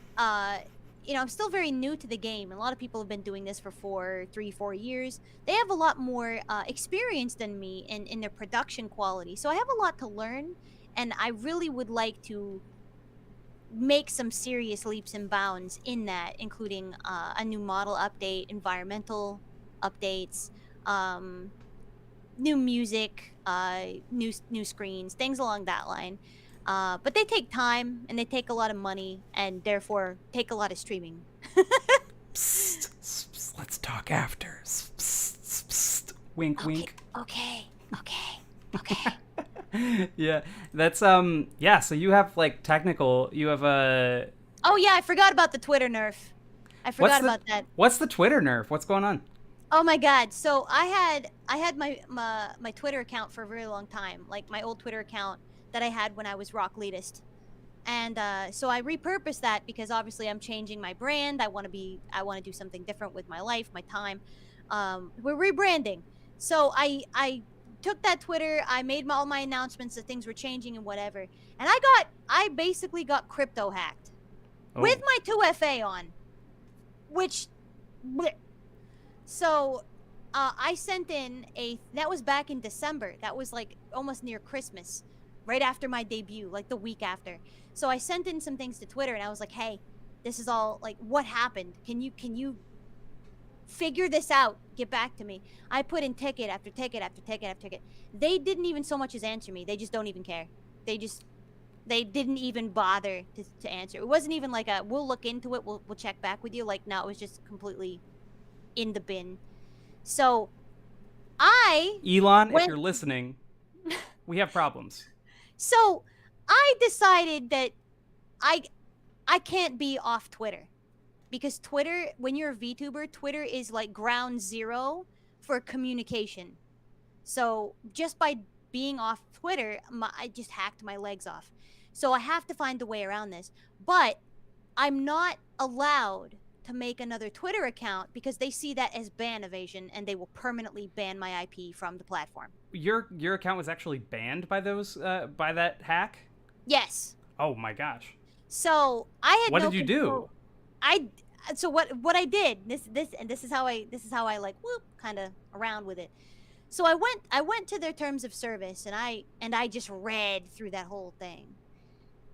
I'm still very new to the game. A lot of people have been doing this for 4 years. They have a lot more experience than me in their production quality. So I have a lot to learn, and I really would like to make some serious leaps and bounds in that, including a new model update, environmental updates, new music, new screens, things along that line. But they take time and they take a lot of money and therefore take a lot of streaming. Psst, psst, let's talk after. Psst, psst, psst. Wink, Okay, wink. okay. Yeah, that's yeah, so you have like technical, you have a Oh yeah, I forgot about the Twitter nerf. I forgot about that. What's the Twitter nerf? What's going on? Oh my god. So I had my Twitter account for a very long time, like my old Twitter account that I had when I was Rock Leadist. And so I repurposed that because obviously I'm changing my brand. I want to do something different with my life, my time. We're rebranding. So I took that Twitter, I made all my announcements that things were changing and whatever. And I basically got crypto hacked with my 2FA on, which bleh. So I sent in that was back in December. That was like almost near Christmas, right after my debut, like the week after. So I sent in some things to Twitter and I was like, hey, this is all like, what happened? Can you figure this out? Get back to me. I put in ticket after ticket after ticket after ticket. They didn't even so much as answer me. They just don't even care. They didn't even bother to answer. It wasn't even like we'll look into it. We'll check back with you. Like, no, it was just completely in the bin. So Elon, if you're listening, we have problems. So I decided that I can't be off Twitter, because Twitter, when you're a VTuber, Twitter is like ground zero for communication. So just by being off Twitter, I just hacked my legs off. So I have to find a way around this. But I'm not allowed to make another Twitter account because they see that as ban evasion and they will permanently ban my IP from the platform. Your account was actually banned by by that hack? Yes. Oh my gosh. So I had What did you do? So what I did, this is how I like whoop kind of around with it. So I went to their terms of service and I just read through that whole thing.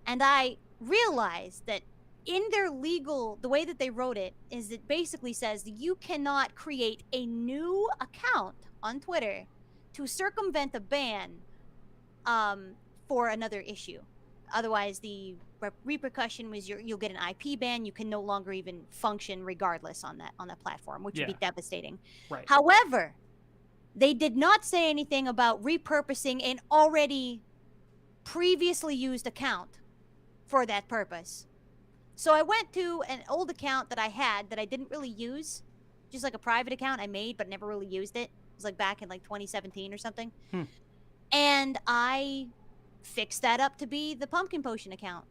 And I realized that in their legal, the way that they wrote it is it basically says that you cannot create a new account on Twitter to circumvent a ban for another issue. Otherwise, the repercussion was you'll get an IP ban. You can no longer even function regardless on that platform, which would be devastating. Right. However, they did not say anything about repurposing an already previously used account for that purpose. So I went to an old account that I had that I didn't really use, just like a private account I made but never really used it. It was like back in like 2017 or something. And I fixed that up to be the Pumpkin Potion account.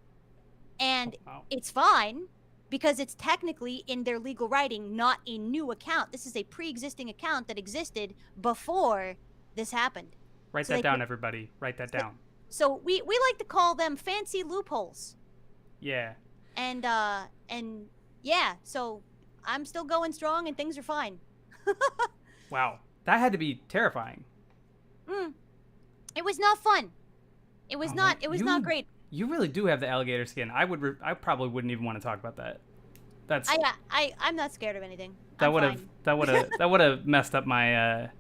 And it's fine because it's technically in their legal writing not a new account. This is a pre-existing account that existed before this happened. Write that down, everybody. Write that down. So we like to call them fancy loopholes. Yeah. And yeah, so I'm still going strong and things are fine. Wow. That had to be terrifying. It was not fun. It was not great. You really do have the alligator skin. I probably wouldn't even want to talk about that. That's I'm not scared of anything. That would have messed up my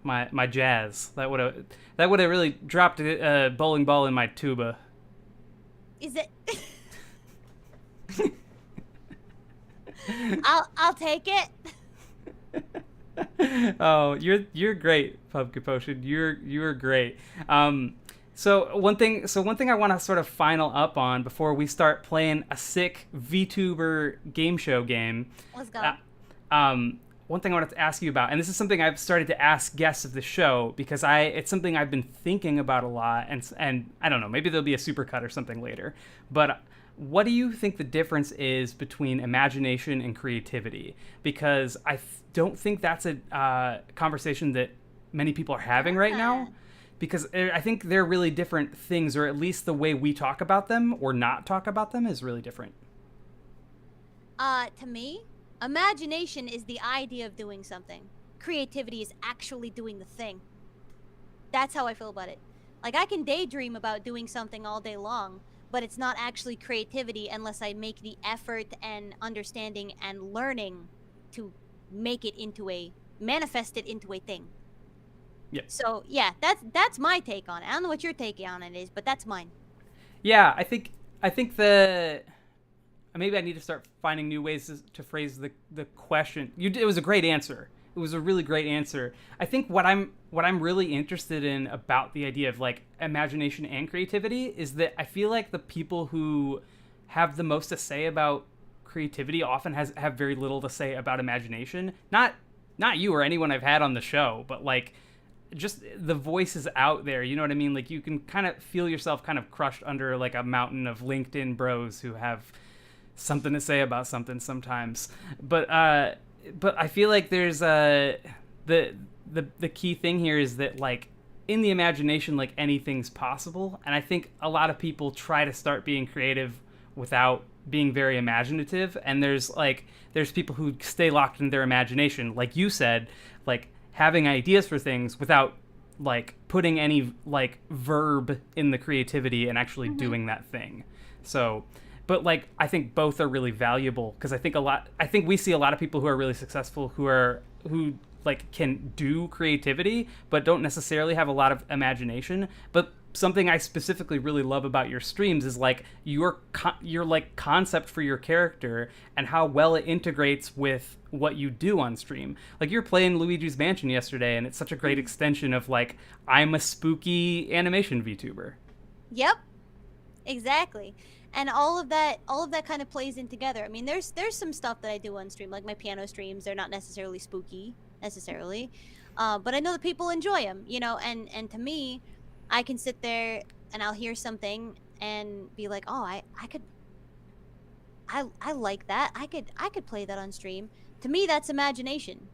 my jazz. That would have really dropped a bowling ball in my tuba. Is it? I'll take it. Oh, you're great, Pumpkin Potion. You're great. So one thing I want to sort of final up on before we start playing a sick VTuber game show game. Let's go. One thing I wanted to ask you about, and this is something I've started to ask guests of the show because it's something I've been thinking about a lot, and I don't know, maybe there'll be a supercut or something later. But what do you think the difference is between imagination and creativity? Because I don't think that's a conversation that many people are having right now. Because I think they're really different things, or at least the way we talk about them or not talk about them is really different. To me, imagination is the idea of doing something. Creativity is actually doing the thing. That's how I feel about it. Like, I can daydream about doing something all day long, but it's not actually creativity unless I make the effort and understanding and learning to make it into manifest it into a thing. Yeah. So yeah, that's my take on it. I don't know what your take on it is, but that's mine. Yeah, I think the maybe I need to start finding new ways to phrase the question. It was a great answer. It was a really great answer. I think what I'm really interested in about the idea of like imagination and creativity is that I feel like the people who have the most to say about creativity often have very little to say about imagination. Not you or anyone I've had on the show, but like just the voices out there, you know what I mean? Like you can kind of feel yourself kind of crushed under like a mountain of LinkedIn bros who have something to say about something sometimes. But I feel like there's the key thing here is that like in the imagination like anything's possible, and I think a lot of people try to start being creative without being very imaginative, and there's people who stay locked in their imagination, like you said, like having ideas for things without like putting any like verb in the creativity and actually doing that thing. So but like I think both are really valuable because I think we see a lot of people who are really successful who like can do creativity but don't necessarily have a lot of imagination. But something I specifically really love about your streams is like your like concept for your character and how well it integrates with what you do on stream. Like you're playing Luigi's Mansion yesterday and it's such a great extension of like I'm a spooky animation VTuber. Yep, exactly. And all of that kind of plays in together. I mean, there's some stuff that I do on stream, like my piano streams. They're not necessarily spooky necessarily, but I know that people enjoy them, you know. And to me, I can sit there and I'll hear something and be like, oh, I like that. I could play that on stream. To me, that's imagination.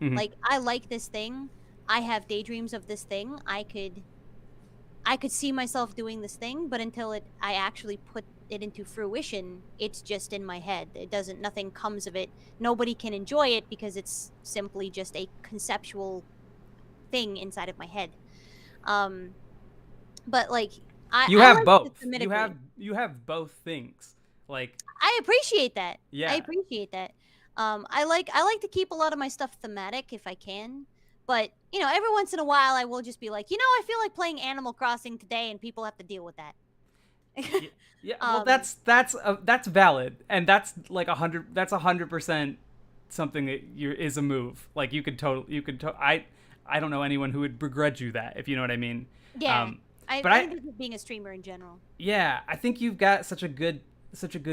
Mm-hmm. Like I like this thing. I have daydreams of this thing. I could see myself doing this thing, but until I actually put it into fruition, it's just in my head. Nothing comes of it. Nobody can enjoy it because it's simply just a conceptual thing inside of my head. But like you I have like both. this You have both things. Like I appreciate that. yeah. I appreciate that. I like to keep a lot of my stuff thematic if I can. But, you know, every once in a while I will just be like, you know, I feel like playing Animal Crossing today and people have to deal with that. Yeah, well, that's valid, and that's like 100% something that is a move. Like you could I don't know anyone who would begrudge you that, if you know what I mean. Yeah. I think this is being a streamer in general. Yeah, I think you've got such a good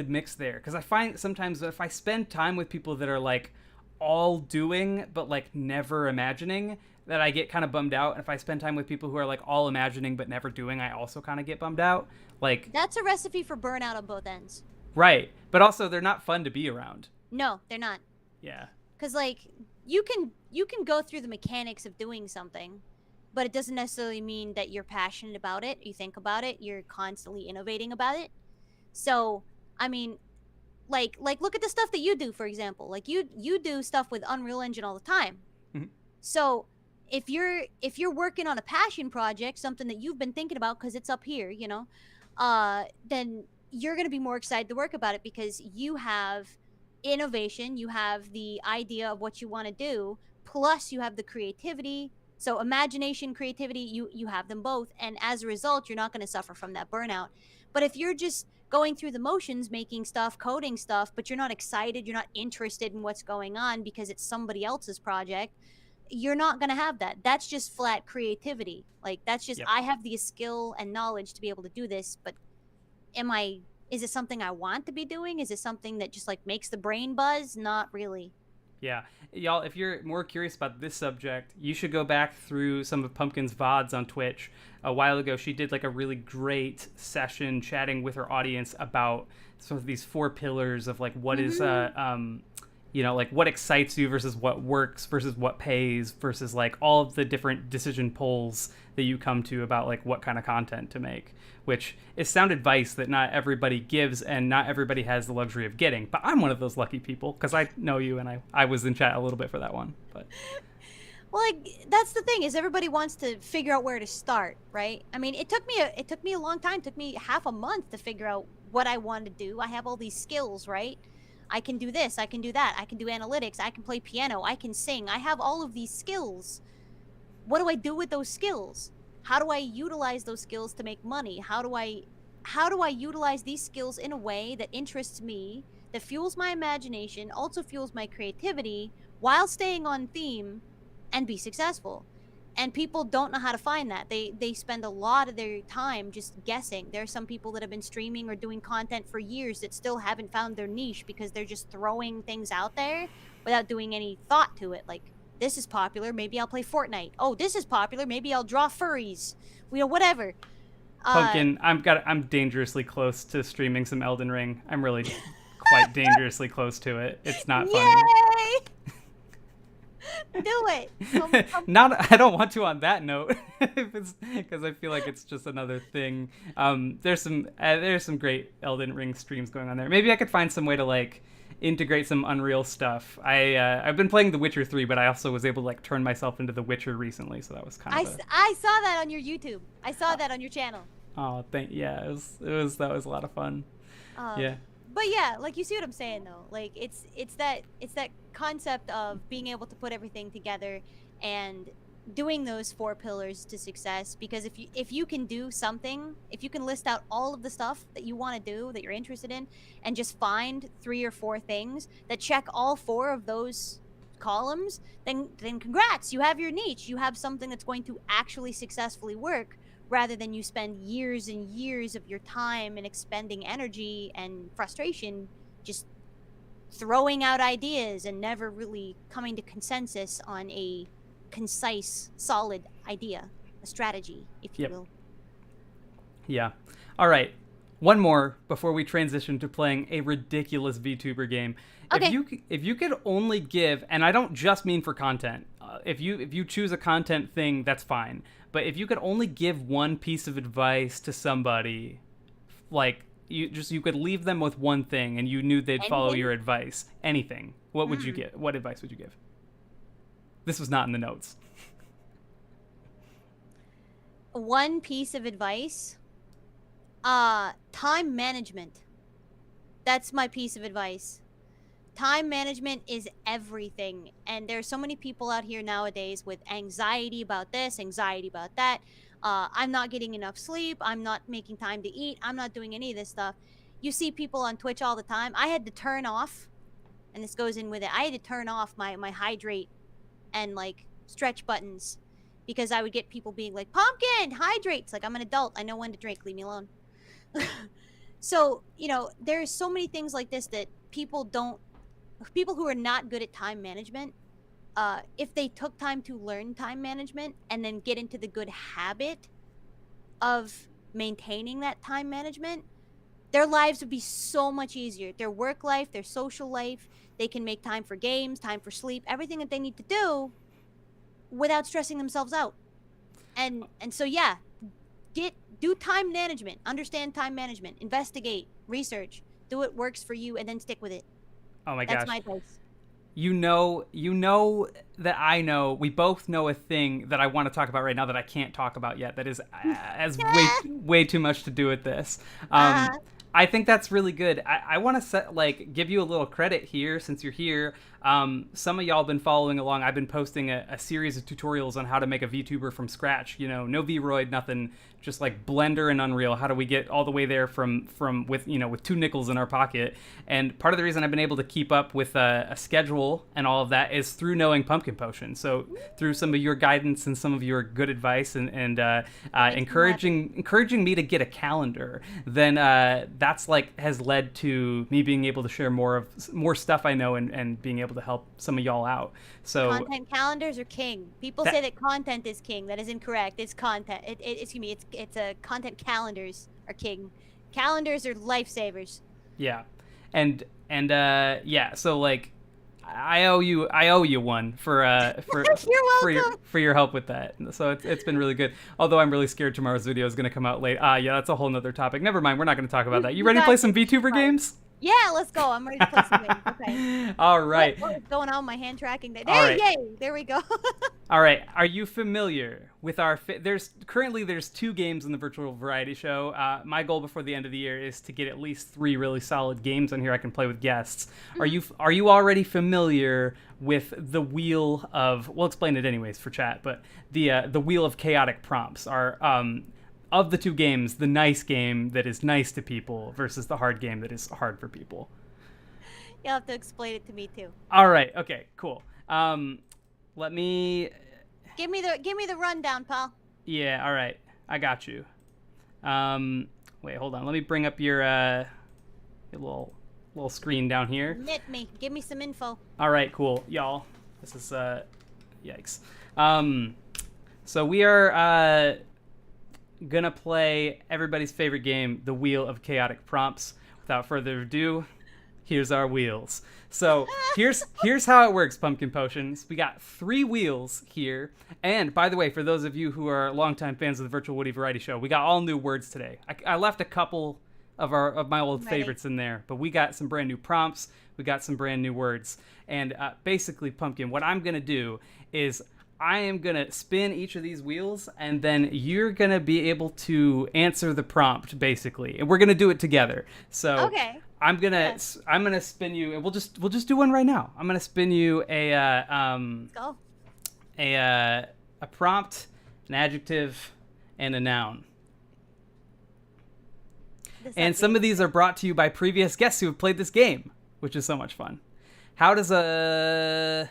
mix there, because I find sometimes if I spend time with people that are like all doing but like never imagining, that I get kind of bummed out. And if I spend time with people who are like all imagining but never doing, I also kind of get bummed out. Like that's a recipe for burnout on both ends. Right, but also they're not fun to be around. No, they're not. Yeah. Because like you can go through the mechanics of doing something, but it doesn't necessarily mean that you're passionate about it. You think about it. You're constantly innovating about it. So I mean, like look at the stuff that you do, for example. Like you do stuff with Unreal Engine all the time. Mm-hmm. So if you're working on a passion project, something that you've been thinking about because it's up here, you know, then you're going to be more excited to work about it because you have innovation, you have the idea of what you want to do, plus you have the creativity. So imagination, creativity, you have them both, and as a result, you're not going to suffer from that burnout. But if you're just going through the motions, making stuff, coding stuff, but you're not excited, you're not interested in what's going on because it's somebody else's project, you're not going to have that. That's just flat creativity. Like that's just, yep. I have the skill and knowledge to be able to do this, but is it something I want to be doing? Is it something that just like makes the brain buzz? Not really. Yeah. Y'all, if you're more curious about this subject, you should go back through some of Pumpkin's VODs on Twitch. A while ago, she did like a really great session chatting with her audience about sort of these 4 pillars of like what is you know, like what excites you versus what works versus what pays versus like all of the different decision polls that you come to about like what kind of content to make, which is sound advice that not everybody gives and not everybody has the luxury of getting. But I'm one of those lucky people because I know you and I was in chat a little bit for that one. But well, like that's the thing is everybody wants to figure out where to start, right? I mean, it took me a long time. It took me half a month to figure out what I wanted to do. I have all these skills, right? I can do this, I can do that, I can do analytics, I can play piano, I can sing. I have all of these skills. What do I do with those skills? How do I utilize those skills to make money? How do I utilize these skills in a way that interests me, that fuels my imagination, also fuels my creativity while staying on theme and be successful? And people don't know how to find that. They spend a lot of their time just guessing. There are some people that have been streaming or doing content for years that still haven't found their niche because they're just throwing things out there without doing any thought to it. Like, this is popular, maybe I'll play Fortnite. Oh, this is popular, maybe I'll draw furries. You know, whatever. Pumpkin, I'm dangerously close to streaming some Elden Ring. I'm really quite dangerously close to it. It's not funny. Yay! Do it. Not. I don't want to on that note, because I feel like it's just another thing. There's some great Elden Ring streams going on there. Maybe I could find some way to like integrate some Unreal stuff. I've been playing The Witcher 3, but I also was able to like turn myself into The Witcher recently, so that was kind of. I saw that on your YouTube. I saw that on your channel. Oh, yeah. That was a lot of fun. Yeah. But yeah, like you see what I'm saying though. Like it's that concept of being able to put everything together and doing those 4 pillars to success. Because if you can do something, if you can list out all of the stuff that you want to do, that you're interested in, and just find 3 or 4 things that check all 4 of those columns, then congrats, you have your niche. You have something that's going to actually successfully work, rather than you spend years and years of your time and expending energy and frustration just throwing out ideas and never really coming to consensus on a concise, solid idea, a strategy, if you will. Yeah. All right. One more before we transition to playing a ridiculous VTuber game. Okay. If you could only give, and I don't just mean for content, if you choose a content thing, that's fine. But if you could only give one piece of advice to somebody, like you could leave them with one thing, and you knew they'd follow your advice. Anything. What would you give? What advice would you give? This was not in the notes. One piece of advice. Time management. That's my piece of advice. Time management is everything. And there's so many people out here nowadays with anxiety about this, anxiety about that. I'm not getting enough sleep. I'm not making time to eat. I'm not doing any of this stuff. You see people on Twitch all the time. I had to turn off, and this goes in with it, I had to turn off my hydrate and like stretch buttons because I would get people being like, Pumpkin, hydrate. It's like, I'm an adult. I know when to drink. Leave me alone. So, you know, there's so many things like this that people who are not good at time management, if they took time to learn time management and then get into the good habit of maintaining that time management, their lives would be so much easier. Their work life, their social life, they can make time for games, time for sleep, everything that they need to do without stressing themselves out. And so yeah, do time management, understand time management, investigate, research, do what works for you, and then stick with it. Oh my gosh. That's my advice. You know that I know, we both know a thing that I want to talk about right now that I can't talk about yet that is has way too much to do with this. I think that's really good. I want to give you a little credit here since you're here. Some of y'all been following along. I've been posting a series of tutorials on how to make a VTuber from scratch. You know, no VRoid, nothing, just like Blender and Unreal. How do we get all the way there from with 2 nickels in our pocket? And part of the reason I've been able to keep up with a schedule and all of that is through knowing Pumpkin Potion. So through some of your guidance and some of your good advice and encouraging me to get a calendar, then that's has led to me being able to share more stuff I know and being able to help some of y'all out. So content calendars are king. People say that content is king. That is incorrect. It's content. Excuse me. It's content calendars are king. Calendars are lifesavers. Yeah, and yeah. So I owe you one You're welcome. for your help with that. So it's been really good. Although I'm really scared tomorrow's video is going to come out late. Yeah, that's a whole nother topic. Never mind. We're not going to talk about that. You ready to play some VTuber games? Yeah, let's go. I'm ready to play some games. Okay. All right. What is going on with my hand tracking? There, right. Yay! There we go. All right. Are you familiar with our? There's 2 games in the virtual variety show. My goal before the end of the year is to get at least 3 really solid games on here I can play with guests. Are you already familiar with the wheel of? We'll explain it anyways for chat, but the wheel of chaotic prompts are of the 2 games, the nice game that is nice to people versus the hard game that is hard for people. You'll have to explain it to me too. All right. Okay. Cool. Let me. Give me the rundown, pal. Yeah. All right. I got you. Wait. Hold on. Let me bring up your little screen down here. Knit me. Give me some info. All right. Cool, y'all. This is yikes. So we are gonna play everybody's favorite game, the Wheel of Chaotic Prompts. Without further ado, here's our wheels. So here's how it works, Pumpkin Potions. We got 3 wheels here. And by the way, for those of you who are longtime fans of the Virtual Woody Variety Show, we got all new words today. I left a couple of my old favorites in there, but we got some brand new prompts. We got some brand new words. And basically, Pumpkin, what I'm gonna do is I am going to spin each of these wheels, and then you're going to be able to answer the prompt, basically. And we're going to do it together. So okay. I'm going to spin you, and we'll just do one right now. I'm going to spin you a prompt, an adjective, and a noun. And some of these are brought to you by previous guests who have played this game, which is so much fun. How does a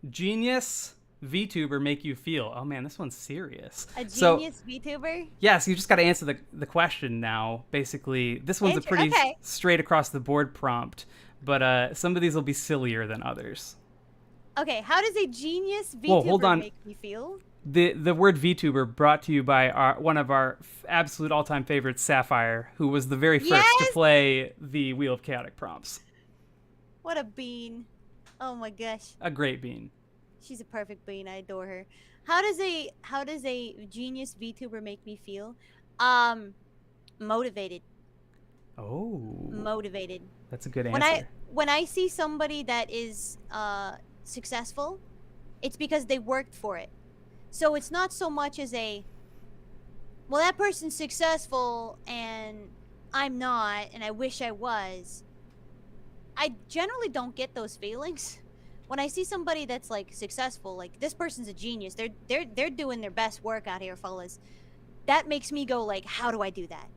genius VTuber make you feel? Oh man, this one's serious. A genius VTuber? Yeah, so you just got to answer the question now. Basically, this one's a pretty straight across the board prompt, but some of these will be sillier than others. Okay, how does a genius VTuber make me feel? The word VTuber brought to you by one of our absolute all-time favorites, Sapphire, who was the very first to play the Wheel of Chaotic Prompts. What a bean. Oh my gosh. A great bean. She's a perfect bean. I adore her. How does a genius VTuber make me feel? Motivated. Oh. Motivated. That's a good answer. When I see somebody that is successful, it's because they worked for it. So it's not so much as well, that person's successful and I'm not, and I wish I was. I generally don't get those feelings. When I see somebody that's like successful, like this person's a genius, they're doing their best work out here, fellas. That makes me go like, how do I do that?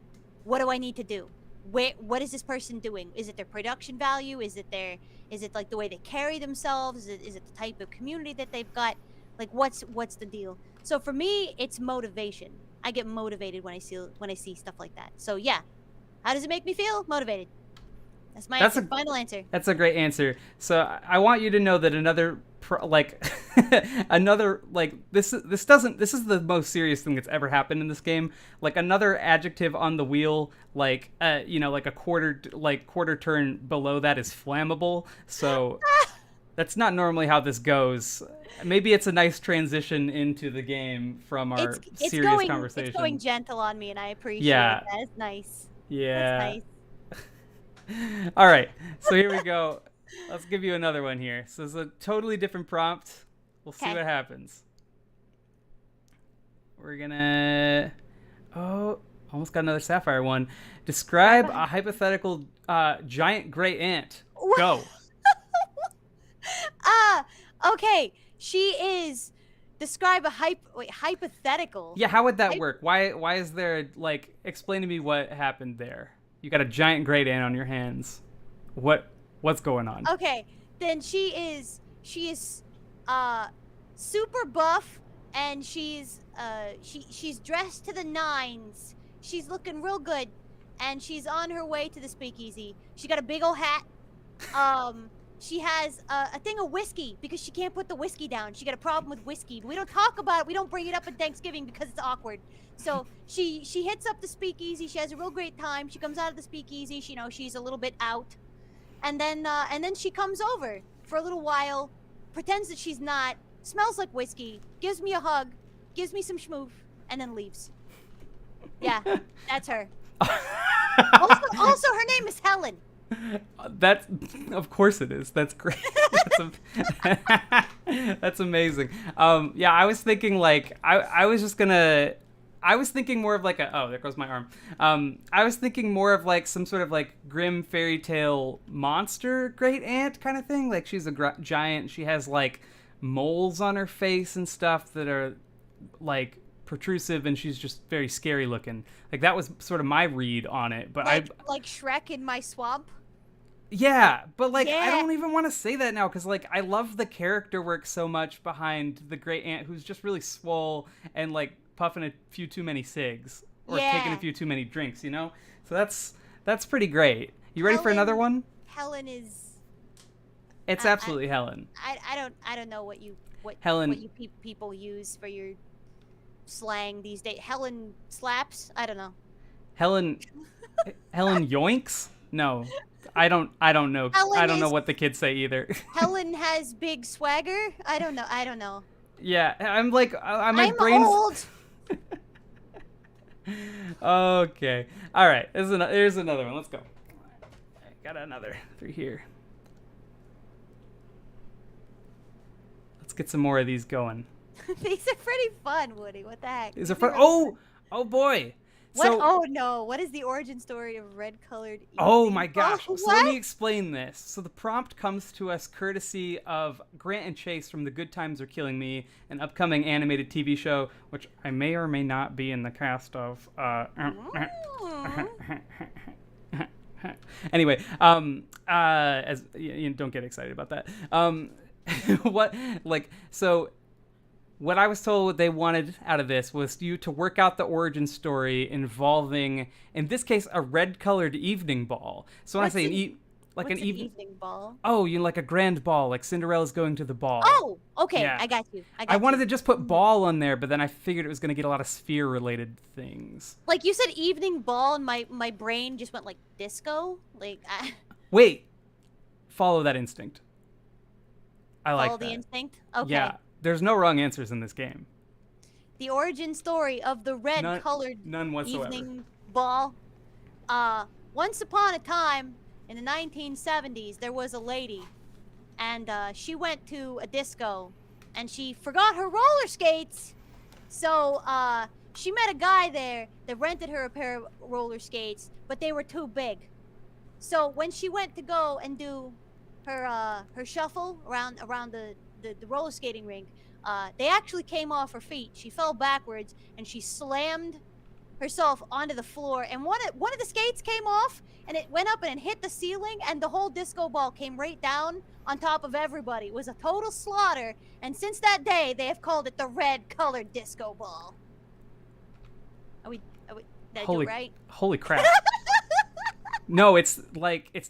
What do I need to do? What is this person doing? Is it their production value? Is it like the way they carry themselves? Is it the type of community that they've got? Like what's the deal? So for me, it's motivation. I get motivated when I see stuff like that. So yeah, how does it make me feel? Motivated. That's my final answer. That's a great answer. So I want you to know that this is the most serious thing that's ever happened in this game. Like another adjective on the wheel, like a quarter turn below that is flammable. So that's not normally how this goes. Maybe it's a nice transition into the game from our serious conversation. It's going gentle on me, and I appreciate that. It's nice. Yeah. That's nice. All right, so here we go. Let's give you another one here. So it's a totally different prompt. We'll see what happens. We're gonna almost got another Sapphire one. Describe a hypothetical giant gray ant. Go. Okay. She is. Describe a hypothetical. Yeah, how would that work? Why is there explain to me what happened there? You got a giant great ant on your hands. What's going on? Okay, then she is super buff, and she's dressed to the nines. She's looking real good, and she's on her way to the speakeasy. She got a big old hat. She has a thing of whiskey because she can't put the whiskey down. She got a problem with whiskey. We don't talk about it. We don't bring it up at Thanksgiving because it's awkward. So she hits up the speakeasy. She has a real great time. She comes out of the speakeasy. She's a little bit out, and then she comes over for a little while, pretends that she's not, smells like whiskey, gives me a hug, gives me some schmoof, and then leaves. Yeah, that's her. Also, her name is Helen. That's, of course it is. That's great. That's amazing. Yeah, I was thinking like I was thinking more of like there goes my arm. I was thinking more of like some sort of like grim fairy tale monster great aunt kind of thing. Like she's a giant. She has like moles on her face and stuff that are like protrusive, and she's just very scary looking. Like that was sort of my read on it. But like Shrek in my swamp. Yeah, but like I don't even want to say that now because like I love the character work so much behind the great aunt who's just really swole and like puffing a few too many cigs or taking a few too many drinks, you know? So that's pretty great. You ready for another one? Helen is. It's absolutely Helen. I don't know what you people use for your slang these days. Helen slaps. I don't know. Helen yoinks? No. I don't know. I don't know what the kids say either. Helen has big swagger. I don't know. Yeah, I'm like I'm old. Okay. All right. Here's another one. Let's go. I got another 3 here. Let's get some more of these going. These are pretty fun, Woody. What the heck? These are fun. Oh boy. What? So, oh no! What is the origin story of red-colored? Oh my gosh! Oh, so let me explain this. So the prompt comes to us courtesy of Grant and Chase from The Good Times Are Killing Me, an upcoming animated TV show, which I may or may not be in the cast of. Anyway, as you don't get excited about that. What I was told they wanted out of this was you to work out the origin story involving, in this case, a red-colored evening ball. So when I say an evening ball? Oh, you like a grand ball, like Cinderella's going to the ball. Oh, okay, yeah. I got you. I wanted to just put ball on there, but then I figured it was going to get a lot of sphere-related things. Like you said evening ball, and my brain just went like disco. Wait. Follow that instinct. I like that. Follow the instinct? Okay. Yeah. There's no wrong answers in this game. The origin story of the red-colored none whatsoever. evening ball. Once upon a time, in the 1970s, there was a lady, and she went to a disco, and she forgot her roller skates. So she met a guy there that rented her a pair of roller skates, but they were too big. So when she went to go and do her shuffle around the roller skating rink, they actually came off her feet. She fell backwards and she slammed herself onto the floor, and one of the skates came off and it went up and it hit the ceiling, and the whole disco ball came right down on top of everybody. It was a total slaughter, and since that day they have called it the red-colored disco ball. Are we did I do it right? Holy crap. No, it's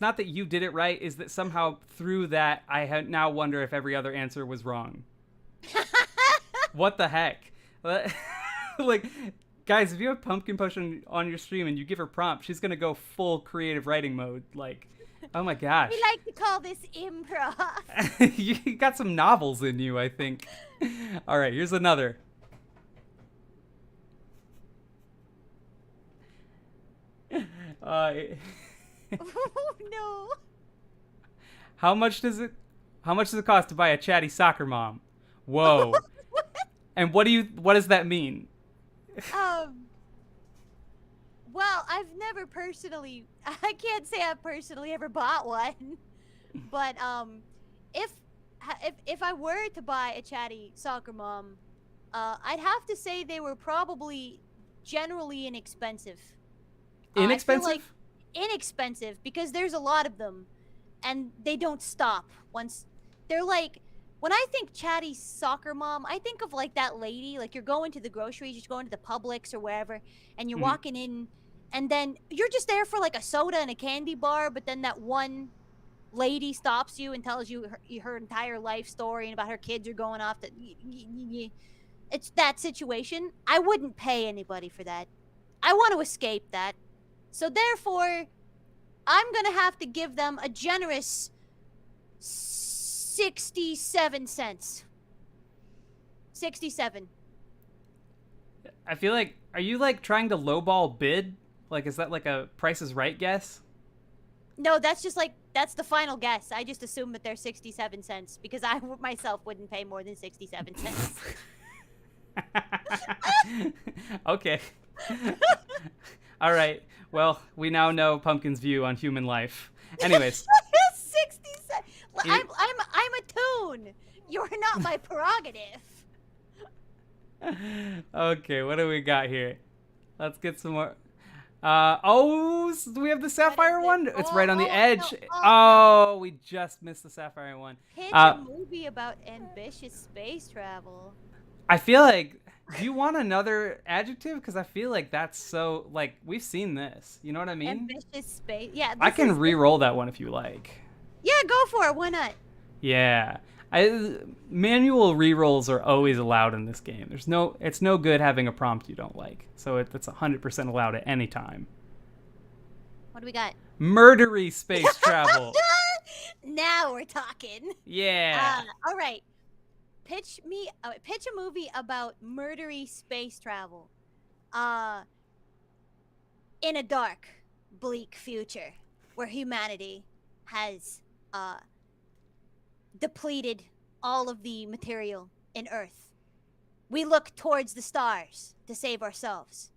not that you did it right, is that somehow through that I now wonder if every other answer was wrong. What the heck? Like, guys, if you have Pumpkin Potion on your stream and you give her prompt, she's gonna go full creative writing mode. Like, oh my gosh. We like to call this improv. You got some novels in you, I think. All right, here's another. Oh no. How much does it cost to buy a chatty soccer mom? Whoa. And what does that mean? Well, I can't say I've personally ever bought one. But if I were to buy a chatty soccer mom, I'd have to say they were probably generally inexpensive. Inexpensive? Inexpensive, because there's a lot of them, and they don't stop once they're like. When I think chatty soccer mom, I think of like that lady, like you're going to the groceries, you're going to the Publix or wherever, and you're walking in, and then you're just there for like a soda and a candy bar, but then that one lady stops you and tells you her entire life story and about her kids are going off. It's that situation. I wouldn't pay anybody for that. I want to escape that. So therefore, I'm going to have to give them a generous 67 cents. 67. I feel like, are you like trying to lowball bid? Like, is that like a Price is Right guess? No, that's just like, that's the final guess. I just assume that they're 67 cents because I myself wouldn't pay more than 67 cents. Okay. All right. Well, we now know Pumpkin's view on human life. Anyways. 60 cents. I'm a tune. You're not my prerogative. Okay, what do we got here? Let's get some more. Do we have the sapphire one? It's right on the edge. No. We just missed the sapphire one. Pitch a movie about ambitious space travel. I feel like, do you want another adjective? Because I feel like that's so, like, we've seen this. You know what I mean? Ambitious space. Yeah. I can re-roll that one if you like. Yeah, go for it. Why not? Yeah. Manual re-rolls are always allowed in this game. It's no good having a prompt you don't like. So it's 100% allowed at any time. What do we got? Murdery space travel. Now we're talking. Yeah. All right. Pitch a movie about murdery space travel. In a dark, bleak future where humanity has depleted all of the material in Earth. We look towards the stars to save ourselves.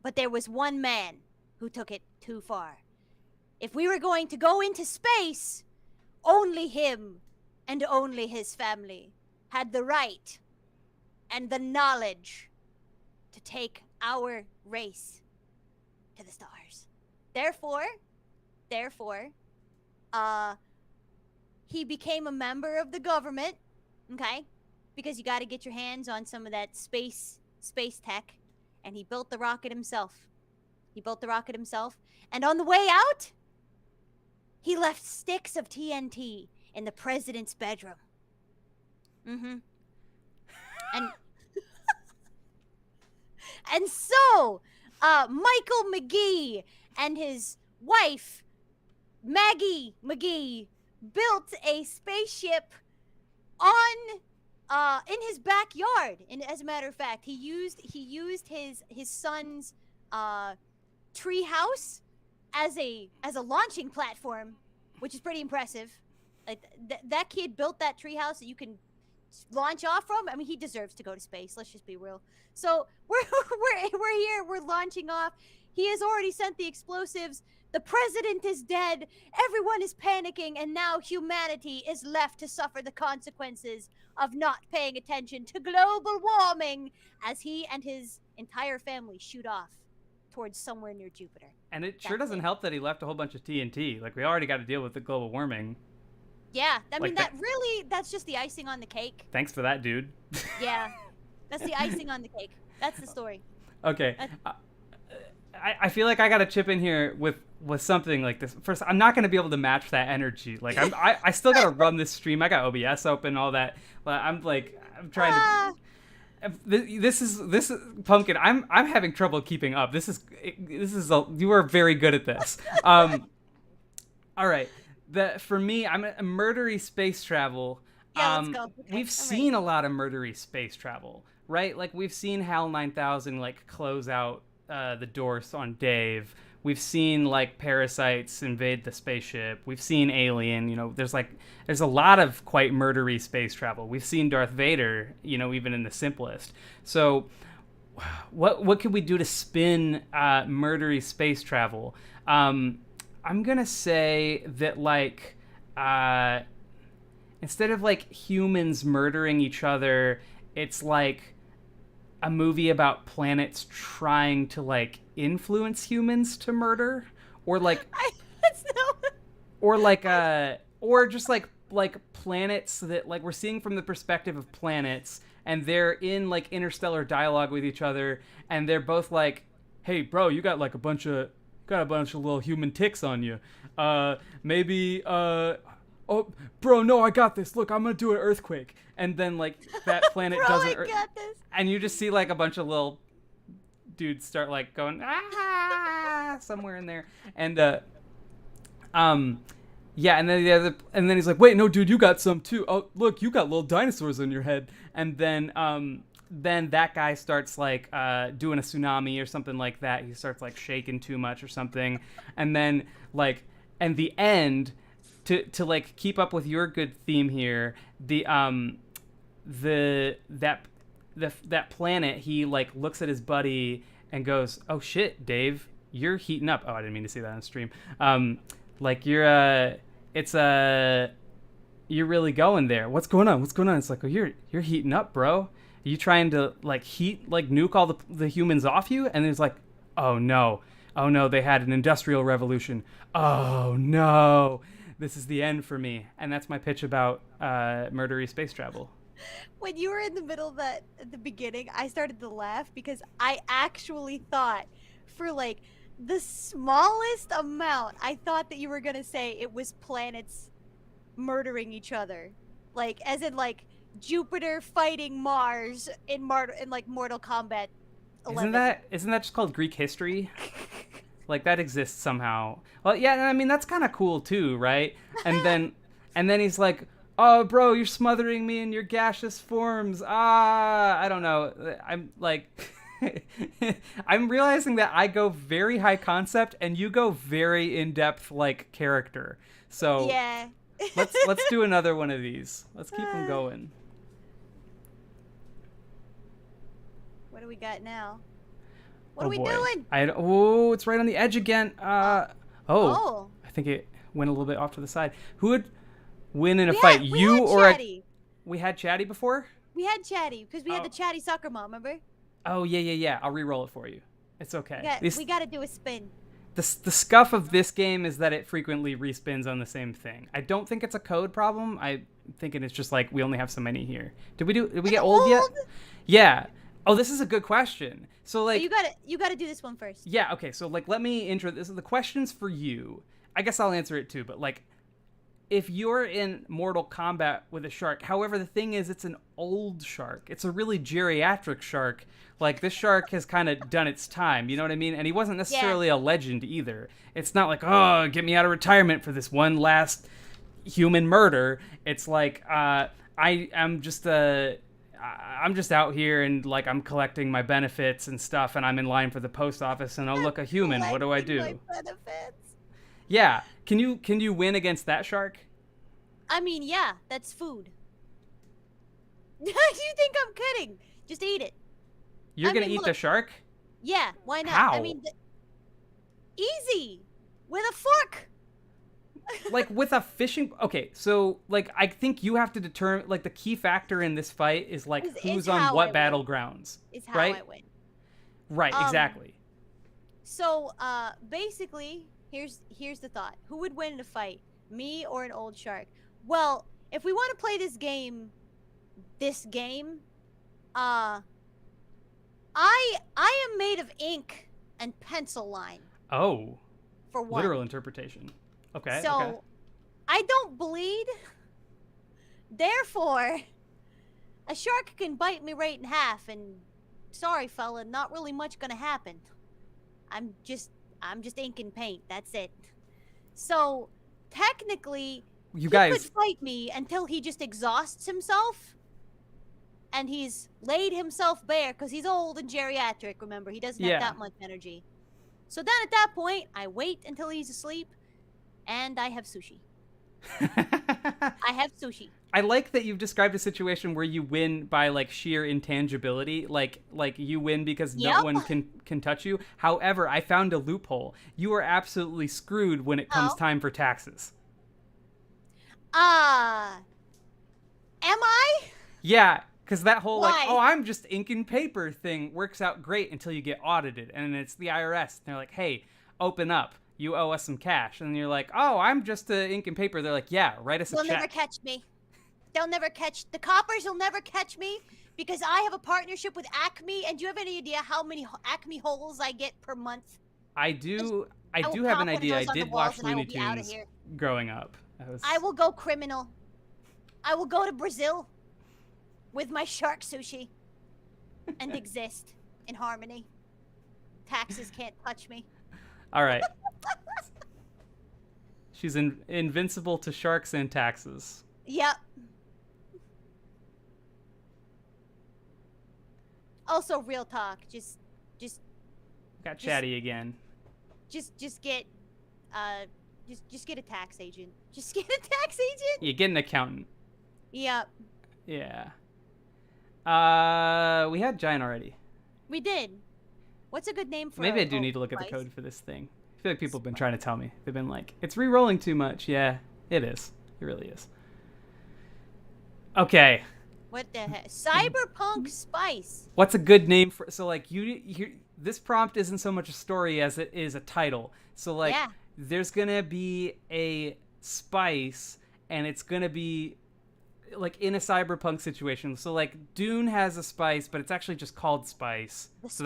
But there was one man who took it too far. If we were going to go into space, only him and only his family had the right and the knowledge to take our race to the stars. Therefore, he became a member of the government, okay? Because you got to get your hands on some of that space tech, and he built the rocket himself. And on the way out, he left sticks of TNT in the president's bedroom. Mm-hmm. And so, Michael McGee and his wife, Maggie McGee, built a spaceship in his backyard. And as a matter of fact, he used his son's tree house as a launching platform, which is pretty impressive. Like that kid built that tree house that you can launch off from. I mean, he deserves to go to space. Let's just be real. So we're here. We're launching off. He has already sent the explosives. The president is dead. Everyone is panicking, and now humanity is left to suffer the consequences of not paying attention to global warming as he and his entire family shoot off towards somewhere near Jupiter. And it sure doesn't help that he left a whole bunch of TNT. Like, we already got to deal with the global warming. Yeah, I mean, that's just the icing on the cake. Thanks for that, dude. Yeah, that's the icing on the cake. That's the story. Okay. I feel like I got to chip in here with something like this. First, I'm not going to be able to match that energy. Like, I still got to run this stream. I got OBS open, all that. I'm trying to... This is Pumpkin. I'm having trouble keeping up. You are very good at this. All right. For me, I'm a murdery space travel. Yeah, let's go. Okay, we've seen a lot of murdery space travel, right? Like, we've seen HAL 9000 like close out the doors on Dave. We've seen like parasites invade the spaceship. We've seen Alien. You know, there's a lot of quite murdery space travel. We've seen Darth Vader. You know, even in the simplest. So, what could we do to spin murdery space travel? I'm gonna say that like instead of like humans murdering each other, it's like a movie about planets trying to like influence humans to murder, or like or just like planets that like we're seeing from the perspective of planets, and they're in like interstellar dialogue with each other, and they're both like, hey bro, you got like a bunch of little human ticks on you, maybe oh bro, no, I got this, look, I'm gonna do an earthquake, and then like that planet bro, doesn't I got this. And you just see like a bunch of little dudes start like going somewhere in there, and Yeah, and then he's like, "Wait, no, dude, you got some too. Oh, look, you got little dinosaurs in your head." And then that guy starts like doing a tsunami or something like that. He starts like shaking too much or something, and then like, and the end, to like keep up with your good theme here, the that planet, he like looks at his buddy and goes, "Oh shit, Dave, you're heating up." Oh, I didn't mean to say that on stream. Like it's you're really going there. What's going on? What's going on? It's like, oh, you're heating up, bro. Are you trying to like nuke all the humans off you? And it's like, oh no, they had an industrial revolution. Oh no, this is the end for me. And that's my pitch about murdery space travel. When you were in the middle of that at the beginning, I started to laugh because I actually thought for like the smallest amount, I thought that you were gonna say it was planets murdering each other, like as in like Jupiter fighting Mars in like Mortal Kombat 11. Isn't that just called Greek history? Like that exists somehow. Well, yeah, I mean that's kind of cool too, right? And then he's like, "Oh, bro, you're smothering me in your gaseous forms." I don't know. I'm like, I'm realizing that I go very high concept and you go very in depth like character. So Yeah. let's do another one of these. Let's keep them going. What do we got now? Oh What are we boy. doing? It's right on the edge again. Oh. I think it went a little bit off to the side. Who would win in a We fight? had You or Chatty. we had Chatty before? We had Chatty because we had Oh. the Chatty soccer mom, remember? Oh yeah. I'll re-roll it for you. It's okay. We got to do a spin. The scuff of this game is that it frequently respins on the same thing. I don't think it's a code problem. I'm thinking it's just like we only have so many here. Did we get old yet? Yeah. Oh, this is a good question. So like you got to do this one first. Yeah, okay. So like let me intro this. The question's for you. I guess I'll answer it too, but like if you're in Mortal Kombat with a shark, however, the thing is it's an old shark. It's a really geriatric shark. Like this shark has kind of done its time, you know what I mean? And he wasn't necessarily a legend either. It's not like, "Oh, get me out of retirement for this one last human murder." It's like I'm just out here and like I'm collecting my benefits and stuff, and I'm in line for the post office, and oh look, a human. What do I do? My benefits. Yeah. Can you win against that shark? I mean, yeah, that's food. You think I'm kidding? Just eat it. You're gonna eat the shark? Yeah, why not? How? I mean, easy with a fork. Like with a fishing. Okay, so like I think you have to determine like the key factor in this fight is like who's on what battlegrounds. Is how right? I win. Right, exactly. So, basically, here's the thought: who would win in a fight, me or an old shark? Well, if we want to play this game, I am made of ink and pencil line. Oh. For one. Literal interpretation. Okay. So, okay. I don't bleed. Therefore, a shark can bite me right in half, and sorry, fella, not really much gonna happen. I'm just ink and paint. That's it. So, technically, he could fight me until he just exhausts himself. And he's laid himself bare because he's old and geriatric, remember? He doesn't have that much energy. So then at that point, I wait until he's asleep, and I have sushi. I have sushi. I like that you've described a situation where you win by like sheer intangibility, like you win because no one can touch you. However, I found a loophole. You are absolutely screwed when it comes time for taxes. Am I? Yeah, because that whole like, oh, I'm just ink and paper thing works out great until you get audited, and it's the IRS. And they're like, hey, open up. You owe us some cash. And you're like, oh, I'm just ink and paper. They're like, yeah, write us a check. They'll never catch me. They'll never catch the coppers. Will never catch me because I have a partnership with Acme. And do you have any idea how many Acme holes I get per month? I do have an idea. I did watch Looney Tunes growing up. I will go criminal. I will go to Brazil with my shark sushi and exist in harmony. Taxes can't touch me. All right. She's invincible to sharks and taxes. Yep. Also, real talk. Just Got chatty again. Just get just get a tax agent. Just get a tax agent. You get an accountant. Yep. Yeah. We had giant already. We did. What's a good name for? Maybe I do need to look at the code for this thing. I feel like people have been trying to tell me. They've been like, it's re-rolling too much. Yeah, it is. It really is. Okay. What the heck? Cyberpunk spice. What's a good name for? So like this prompt isn't so much a story as it is a title. So like there's gonna be a spice, and it's gonna be like in a cyberpunk situation. So like Dune has a spice, but it's actually just called spice. So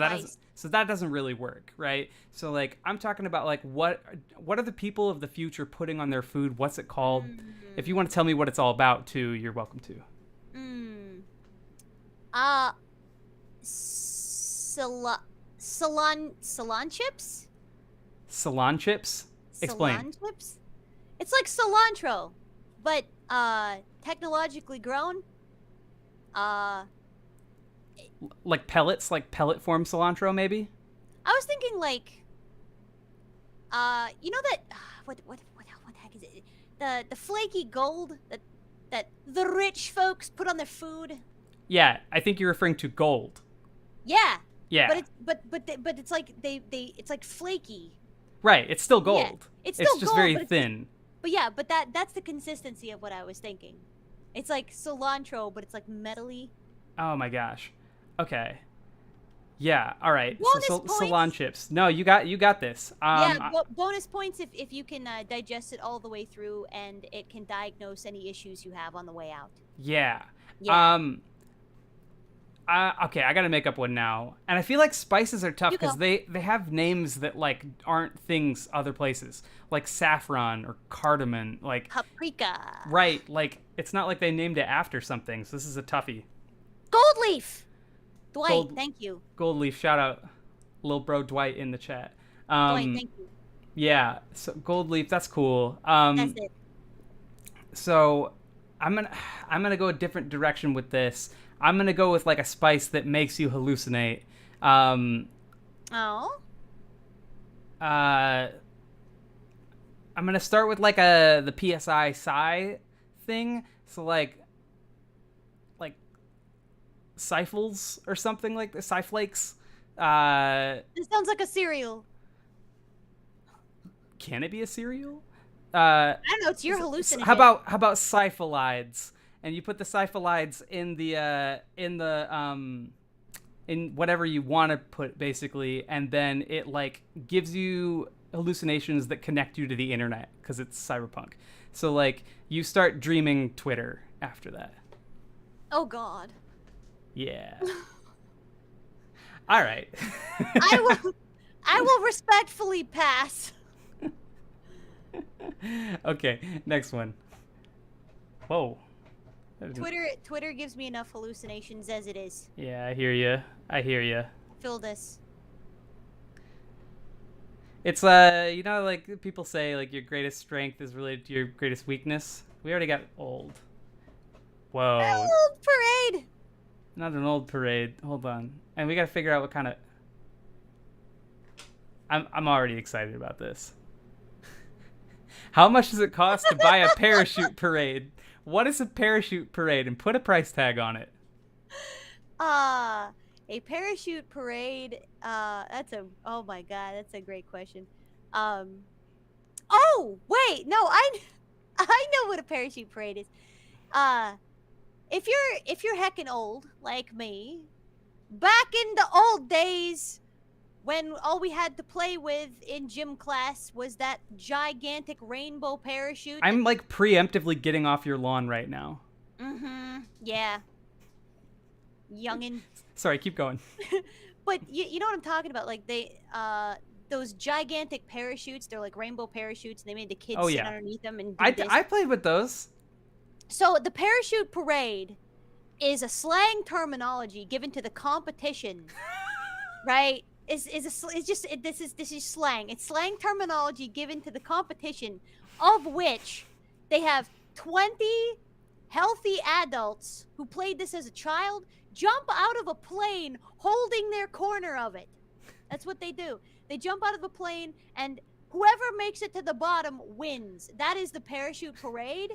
that doesn't really work, right? So like I'm talking about like what are the people of the future putting on their food? What's it called? If you want to tell me what it's all about too, you're welcome to. Salon chips? Salon chips? Explain. Salon chips? It's like cilantro, but technologically grown. Like pellets, like pellet form cilantro, maybe? I was thinking like, you know that what the heck is it? The flaky gold that the rich folks put on their food. Yeah, I think you're referring to gold. Yeah. Yeah. But it's like it's like flaky. Right. It's still gold. Yeah, it's still just gold, very thin. But that's the consistency of what I was thinking. It's like cilantro, but it's like metally. Oh my gosh. Okay. Yeah. All right. Bonus Salon chips. No, you got this. Bonus points if you can digest it all the way through, and it can diagnose any issues you have on the way out. Yeah. Yeah. Okay, I gotta make up one now, and I feel like spices are tough because they have names that like aren't things other places, like saffron or cardamom, like paprika. Right, like it's not like they named it after something. So this is a toughie. Gold leaf. Dwight, thank you. Gold leaf, shout out, little bro Dwight in the chat. Dwight, thank you. Yeah, so gold leaf, that's cool. That's it. So I'm gonna go a different direction with this. I'm going to go with like a spice that makes you hallucinate. I'm going to start with like the PSI psi thing. So like Cyphles or something like the Cyflakes. This sounds like a cereal. Can it be a cereal? I don't know, it's your hallucination. How about Cyphalides? And you put the Cyphalides in whatever you want to put, basically, and then it like gives you hallucinations that connect you to the internet because it's cyberpunk. So like you start dreaming Twitter after that. Oh God. Yeah. All right. I will respectfully pass. Okay, next one. Whoa. Twitter gives me enough hallucinations as it is. Yeah, I hear you. Feel this. It's you know, like people say like your greatest strength is related to your greatest weakness. We already got old. Whoa. Old parade. Not an old parade. Hold on. And we got to figure out what kind of I'm already excited about this. How much does it cost to buy a parachute parade? What is a parachute parade? And put a price tag on it. A parachute parade. Oh my God, that's a great question. Oh wait, no, I know what a parachute parade is. If you're heckin' old like me, back in the old days, when all we had to play with in gym class was that gigantic rainbow parachute. I'm like preemptively getting off your lawn right now. Mm-hmm. Yeah. Youngin'. Sorry, keep going. But you know what I'm talking about? Like those gigantic parachutes, they're like rainbow parachutes, and they made the kids sit underneath them and do this. I played with those. So the parachute parade is a slang terminology given to the competition, right? This is slang. It's slang terminology given to the competition of which they have 20 healthy adults who played this as a child jump out of a plane holding their corner of it. That's what they do. They jump out of a plane, and whoever makes it to the bottom wins. That is the parachute parade.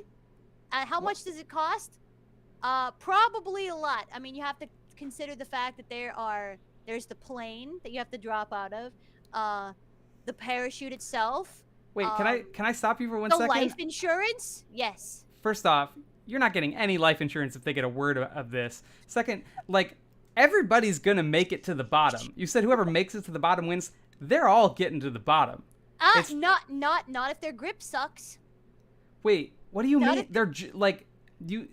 How much does it cost? Probably a lot. I mean, you have to consider the fact that there's the plane that you have to drop out of, the parachute itself. Wait, can I stop you for 1 second? The life insurance? Yes. First off, you're not getting any life insurance if they get a word of this. Second, like, everybody's gonna make it to the bottom. You said whoever makes it to the bottom wins. They're all getting to the bottom. Not if their grip sucks. Wait, what do you mean? They're like, you.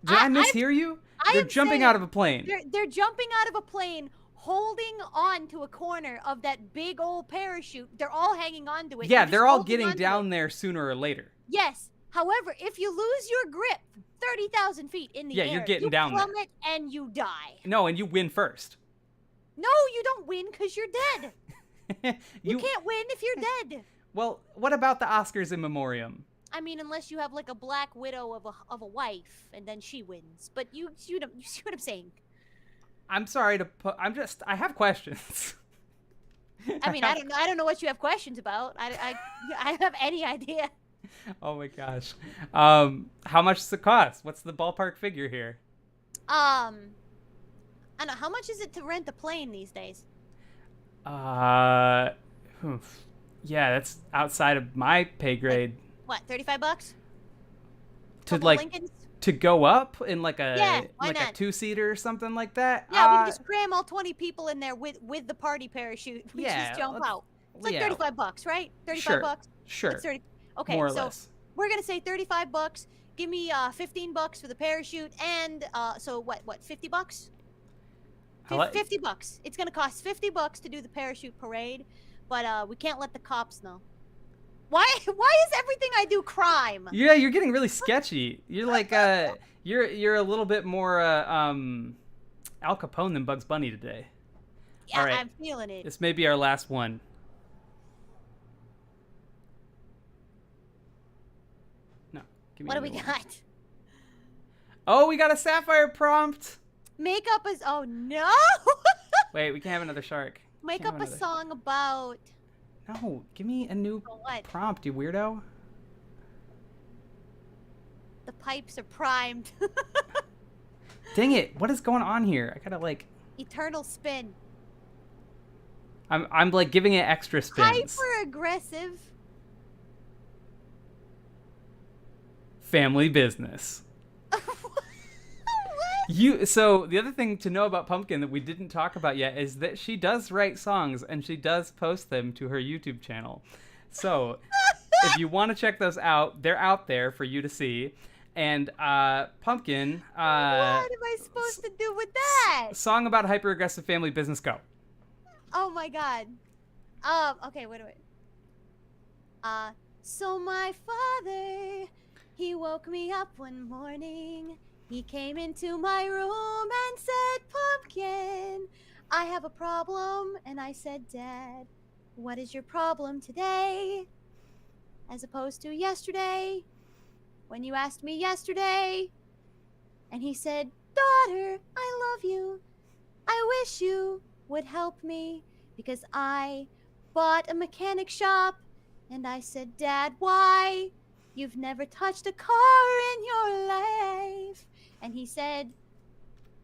Did I mishear you? They're jumping out of a plane. They're jumping out of a plane, holding on to a corner of that big old parachute. They're all hanging on to it. Yeah, they're all getting down there sooner or later. Yes. However, if you lose your grip 30,000 feet in the air, you're getting down there. You plummet and you die. No, and you win first. No, you don't win because you're dead. You can't win if you're dead. Well, what about the Oscars in memoriam? I mean, unless you have like a black widow of a wife, and then she wins. But you see what I'm saying? I'm sorry to put. I have questions. I mean, I don't know what you have questions about. I don't have any idea. Oh my gosh. How much does it cost? What's the ballpark figure here? I don't know. How much is it to rent a plane these days? Yeah, that's outside of my pay grade. What, $35? To go up in like a why not? a 2-seater or something like that? Yeah, we can just cram all 20 people in there with the party parachute. We just jump out. It's like $35, right? $35. Sure. It's 30. Okay, more or so less. We're gonna say $35. Give me $15 for the parachute, and so what? $50? $50. It's gonna cost $50 to do the parachute parade, but we can't let the cops know. Why is everything I do crime? Yeah, you're getting really sketchy. You're like you're a little bit more Al Capone than Bugs Bunny today. Yeah, all right. I'm feeling it. This may be our last one. No, give me. What do we got? Oh, we got a Sapphire prompt. Make up a... Oh, no! Wait, we can't have another shark. Make up a song about... No, give me a new prompt, you weirdo. The pipes are primed. Dang it, what is going on here? I gotta, like... Eternal spin. I'm like, giving it extra spins. Hyper-aggressive. Family business. So the other thing to know about Pumpkin that we didn't talk about yet is that she does write songs and she does post them to her YouTube channel. So if you want to check those out, they're out there for you to see. And Pumpkin, what am I supposed to do with that? Song about hyper-aggressive family business, go. Oh my god. Okay, wait. So my father, he woke me up one morning. He came into my room and said, Pumpkin, I have a problem. And I said, Dad, what is your problem today? As opposed to yesterday, when you asked me yesterday. And he said, Daughter, I love you. I wish you would help me because I bought a mechanic shop. And I said, Dad, why? You've never touched a car in your life. And he said,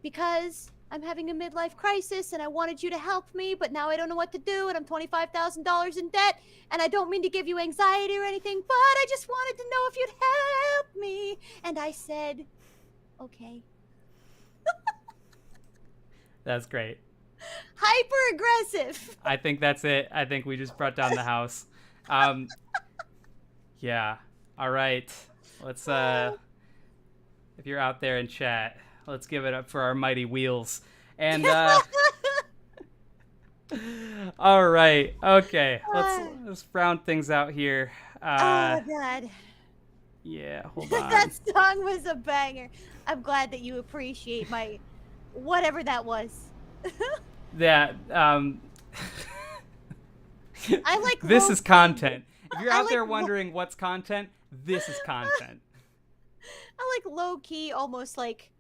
because I'm having a midlife crisis and I wanted you to help me, but now I don't know what to do and I'm $25,000 in debt and I don't mean to give you anxiety or anything, but I just wanted to know if you'd help me. And I said, okay. That's great. Hyper-aggressive. I think that's it. I think we just brought down the house. Yeah. All right. Let's if you're out there in chat, let's give it up for our mighty wheels. And all right. Okay. Let's round things out here. Oh my god. Yeah, hold on. That song was a banger. I'm glad that you appreciate my whatever that was. Yeah, I like this is content. If you're I out like there wondering what's content, this is content. I like low key, almost like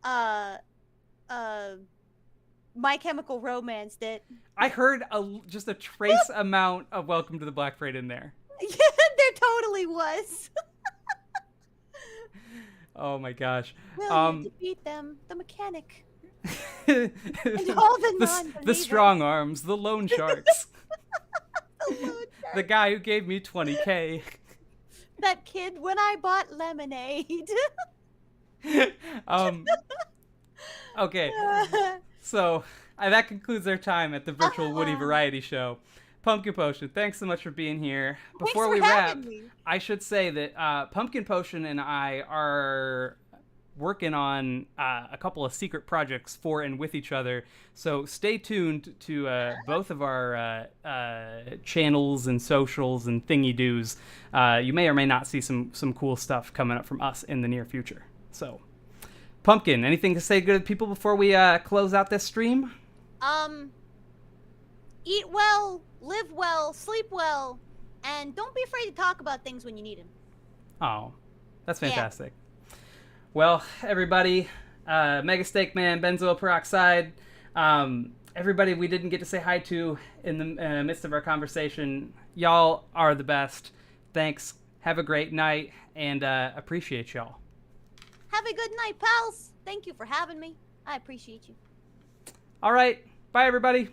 uh My Chemical Romance it. I heard just a trace amount of Welcome to the Black Parade in there. Yeah, there totally was. Oh my gosh. Will you defeat them, the mechanic, and all the non-believers. The strong arms, the loan sharks. The loan shark. The guy who gave me 20K. That kid when I bought lemonade. Okay. So that concludes our time at the virtual Woody Variety Show. Pumpkin Potion, thanks so much for being here. Before we wrap, I should say that Pumpkin Potion and I are working on a couple of secret projects for and with each other. So stay tuned to both of our channels and socials and thingy-doos. You may or may not see some cool stuff coming up from us in the near future. So, Pumpkin, anything to say to good people before we close out this stream? Eat well, live well, sleep well, and don't be afraid to talk about things when you need them. Oh, that's fantastic. Yeah. Well, everybody, Mega Steak Man, benzoyl peroxide, everybody we didn't get to say hi to in the midst of our conversation, y'all are the best. Thanks. Have a great night, and appreciate y'all. Have a good night, pals. Thank you for having me. I appreciate you. All right. Bye, everybody.